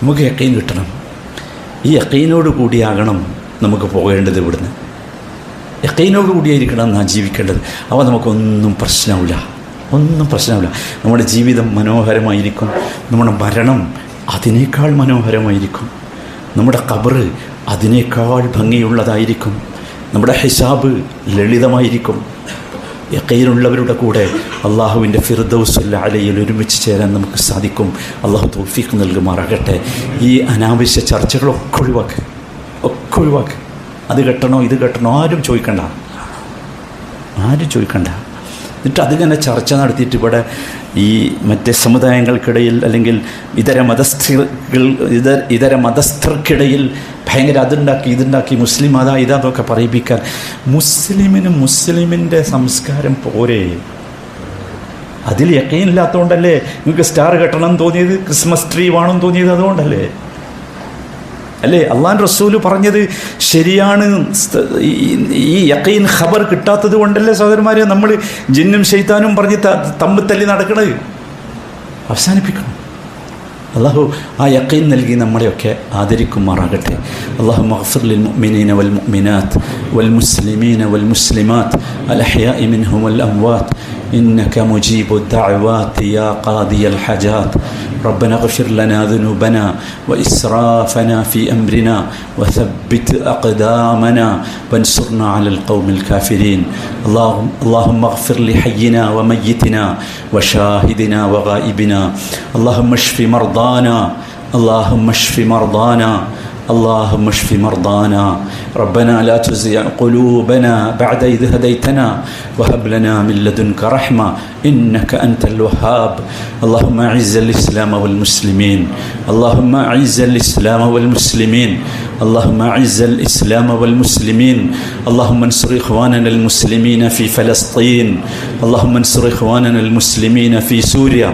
നമുക്ക് യഖീൻ കിട്ടണം. ഈ യഖീനോട് കൂടിയാകണം നമുക്ക് പോകേണ്ടത്. ഇവിടുന്ന് യഖീനോട് കൂടിയായിരിക്കണം നാം ജീവിക്കേണ്ടത്. അപ്പോൾ നമുക്കൊന്നും പ്രശ്നമില്ല. നമ്മുടെ ജീവിതം മനോഹരമായിരിക്കും. നമ്മുടെ മരണം അതിനേക്കാൾ മനോഹരമായിരിക്കും. നമ്മുടെ ഖബറ് അതിനേക്കാൾ ഭംഗിയുള്ളതായിരിക്കും. നമ്മുടെ ഹിസാബ് ലളിതമായിരിക്കും. യഖീനുള്ളവരുടെ കൂടെ അള്ളാഹുവിൻ്റെ ഫിർദൗസുൽ അലയിൽ ഒരുമിച്ച് ചേരാൻ നമുക്ക് സാധിക്കും. അള്ളാഹു തൗഫീഖ് നൽകുമാറാകട്ടെ. ഈ അനാവശ്യ ചർച്ചകളൊക്കെ ഒഴിവാക്ക്. അത് കെട്ടണോ ഇത് കെട്ടണോ ആരും ചോദിക്കണ്ട. എന്നിട്ട് അതിങ്ങനെ ചർച്ച നടത്തിയിട്ട് ഇവിടെ ഈ മറ്റേ സമുദായങ്ങൾക്കിടയിൽ അല്ലെങ്കിൽ ഇതര മതസ്ഥർക്കിടയിൽ ഭയങ്കര ഇതുണ്ടാക്കി മുസ്ലിം ഇതൊക്കെ പറയിപ്പിക്കാൻ. മുസ്ലിമിൻ്റെ സംസ്കാരം പോരെ. അതിൽ യഖീനില്ലാത്തതുകൊണ്ടല്ലേ നിങ്ങൾക്ക് സ്റ്റാർ കെട്ടണം തോന്നിയത്, ക്രിസ്മസ് ട്രീ വേണം തോന്നിയത്? അതുകൊണ്ടല്ലേ. അല്ലേ? അള്ളാഹു റസൂല് പറഞ്ഞത് ശരിയാണ്. ഈ യഖീൻ ഖബർ കിട്ടാത്തത് കൊണ്ടല്ലേ സഹോദരന്മാരെ നമ്മൾ ജിന്നും ശൈത്താനും പറഞ്ഞ് തമ്മിൽ തല്ലി നടക്കണത്? അവസാനിപ്പിക്കണം. അള്ളാഹു ആ യഖീൻ നൽകി നമ്മളെയൊക്കെ ആദരിക്കുമാറാകട്ടെ. അല്ലാഹുമ്മ ഗ്ഫിർ ലിൽ മുഅ്മിനീന വൽ മുഅ്മിനാത്ത് വൽ മുസ്ലിമീന വൽ മുസ്ലിമാത്ത് അൽ അഹ്യാഇ മിൻഹും വൽ അംവാത്ത് إنك مجيب الدعوات يا قاضي الحاجات ربنا اغفر لنا ذنوبنا وإسرافنا في أمرنا وثبت أقدامنا وانصرنا على القوم الكافرين اللهم اغفر لحينا وميتنا وشاهدنا وغائبنا اللهم اشف مرضانا اللهم اشف مرضانا اللهم اشف مرضانا ربنا لا تزغ قلوبنا بعد إذ هديتنا وهب لنا من لدنك رحمة إنك أنت الوهاب اللهم أعز الإسلام والمسلمين اللهم أعز الإسلام والمسلمين اللهم أعز الإسلام والمسلمين اللهم انصر إخواننا المسلمين في فلسطين اللهم انصر إخواننا المسلمين في سوريا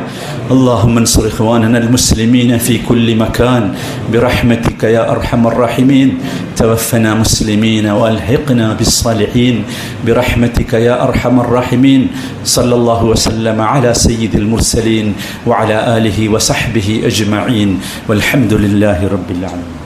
اللهم انصر إخواننا المسلمين في كل مكان برحمتك يا أرحم الراحمين توفنا مسلمين وألحقنا بالصالحين برحمتك يا أرحم الراحمين صلى الله وسلم على سيد المرسلين وعلى آله وصحبه أجمعين والحمد لله رب العالمين.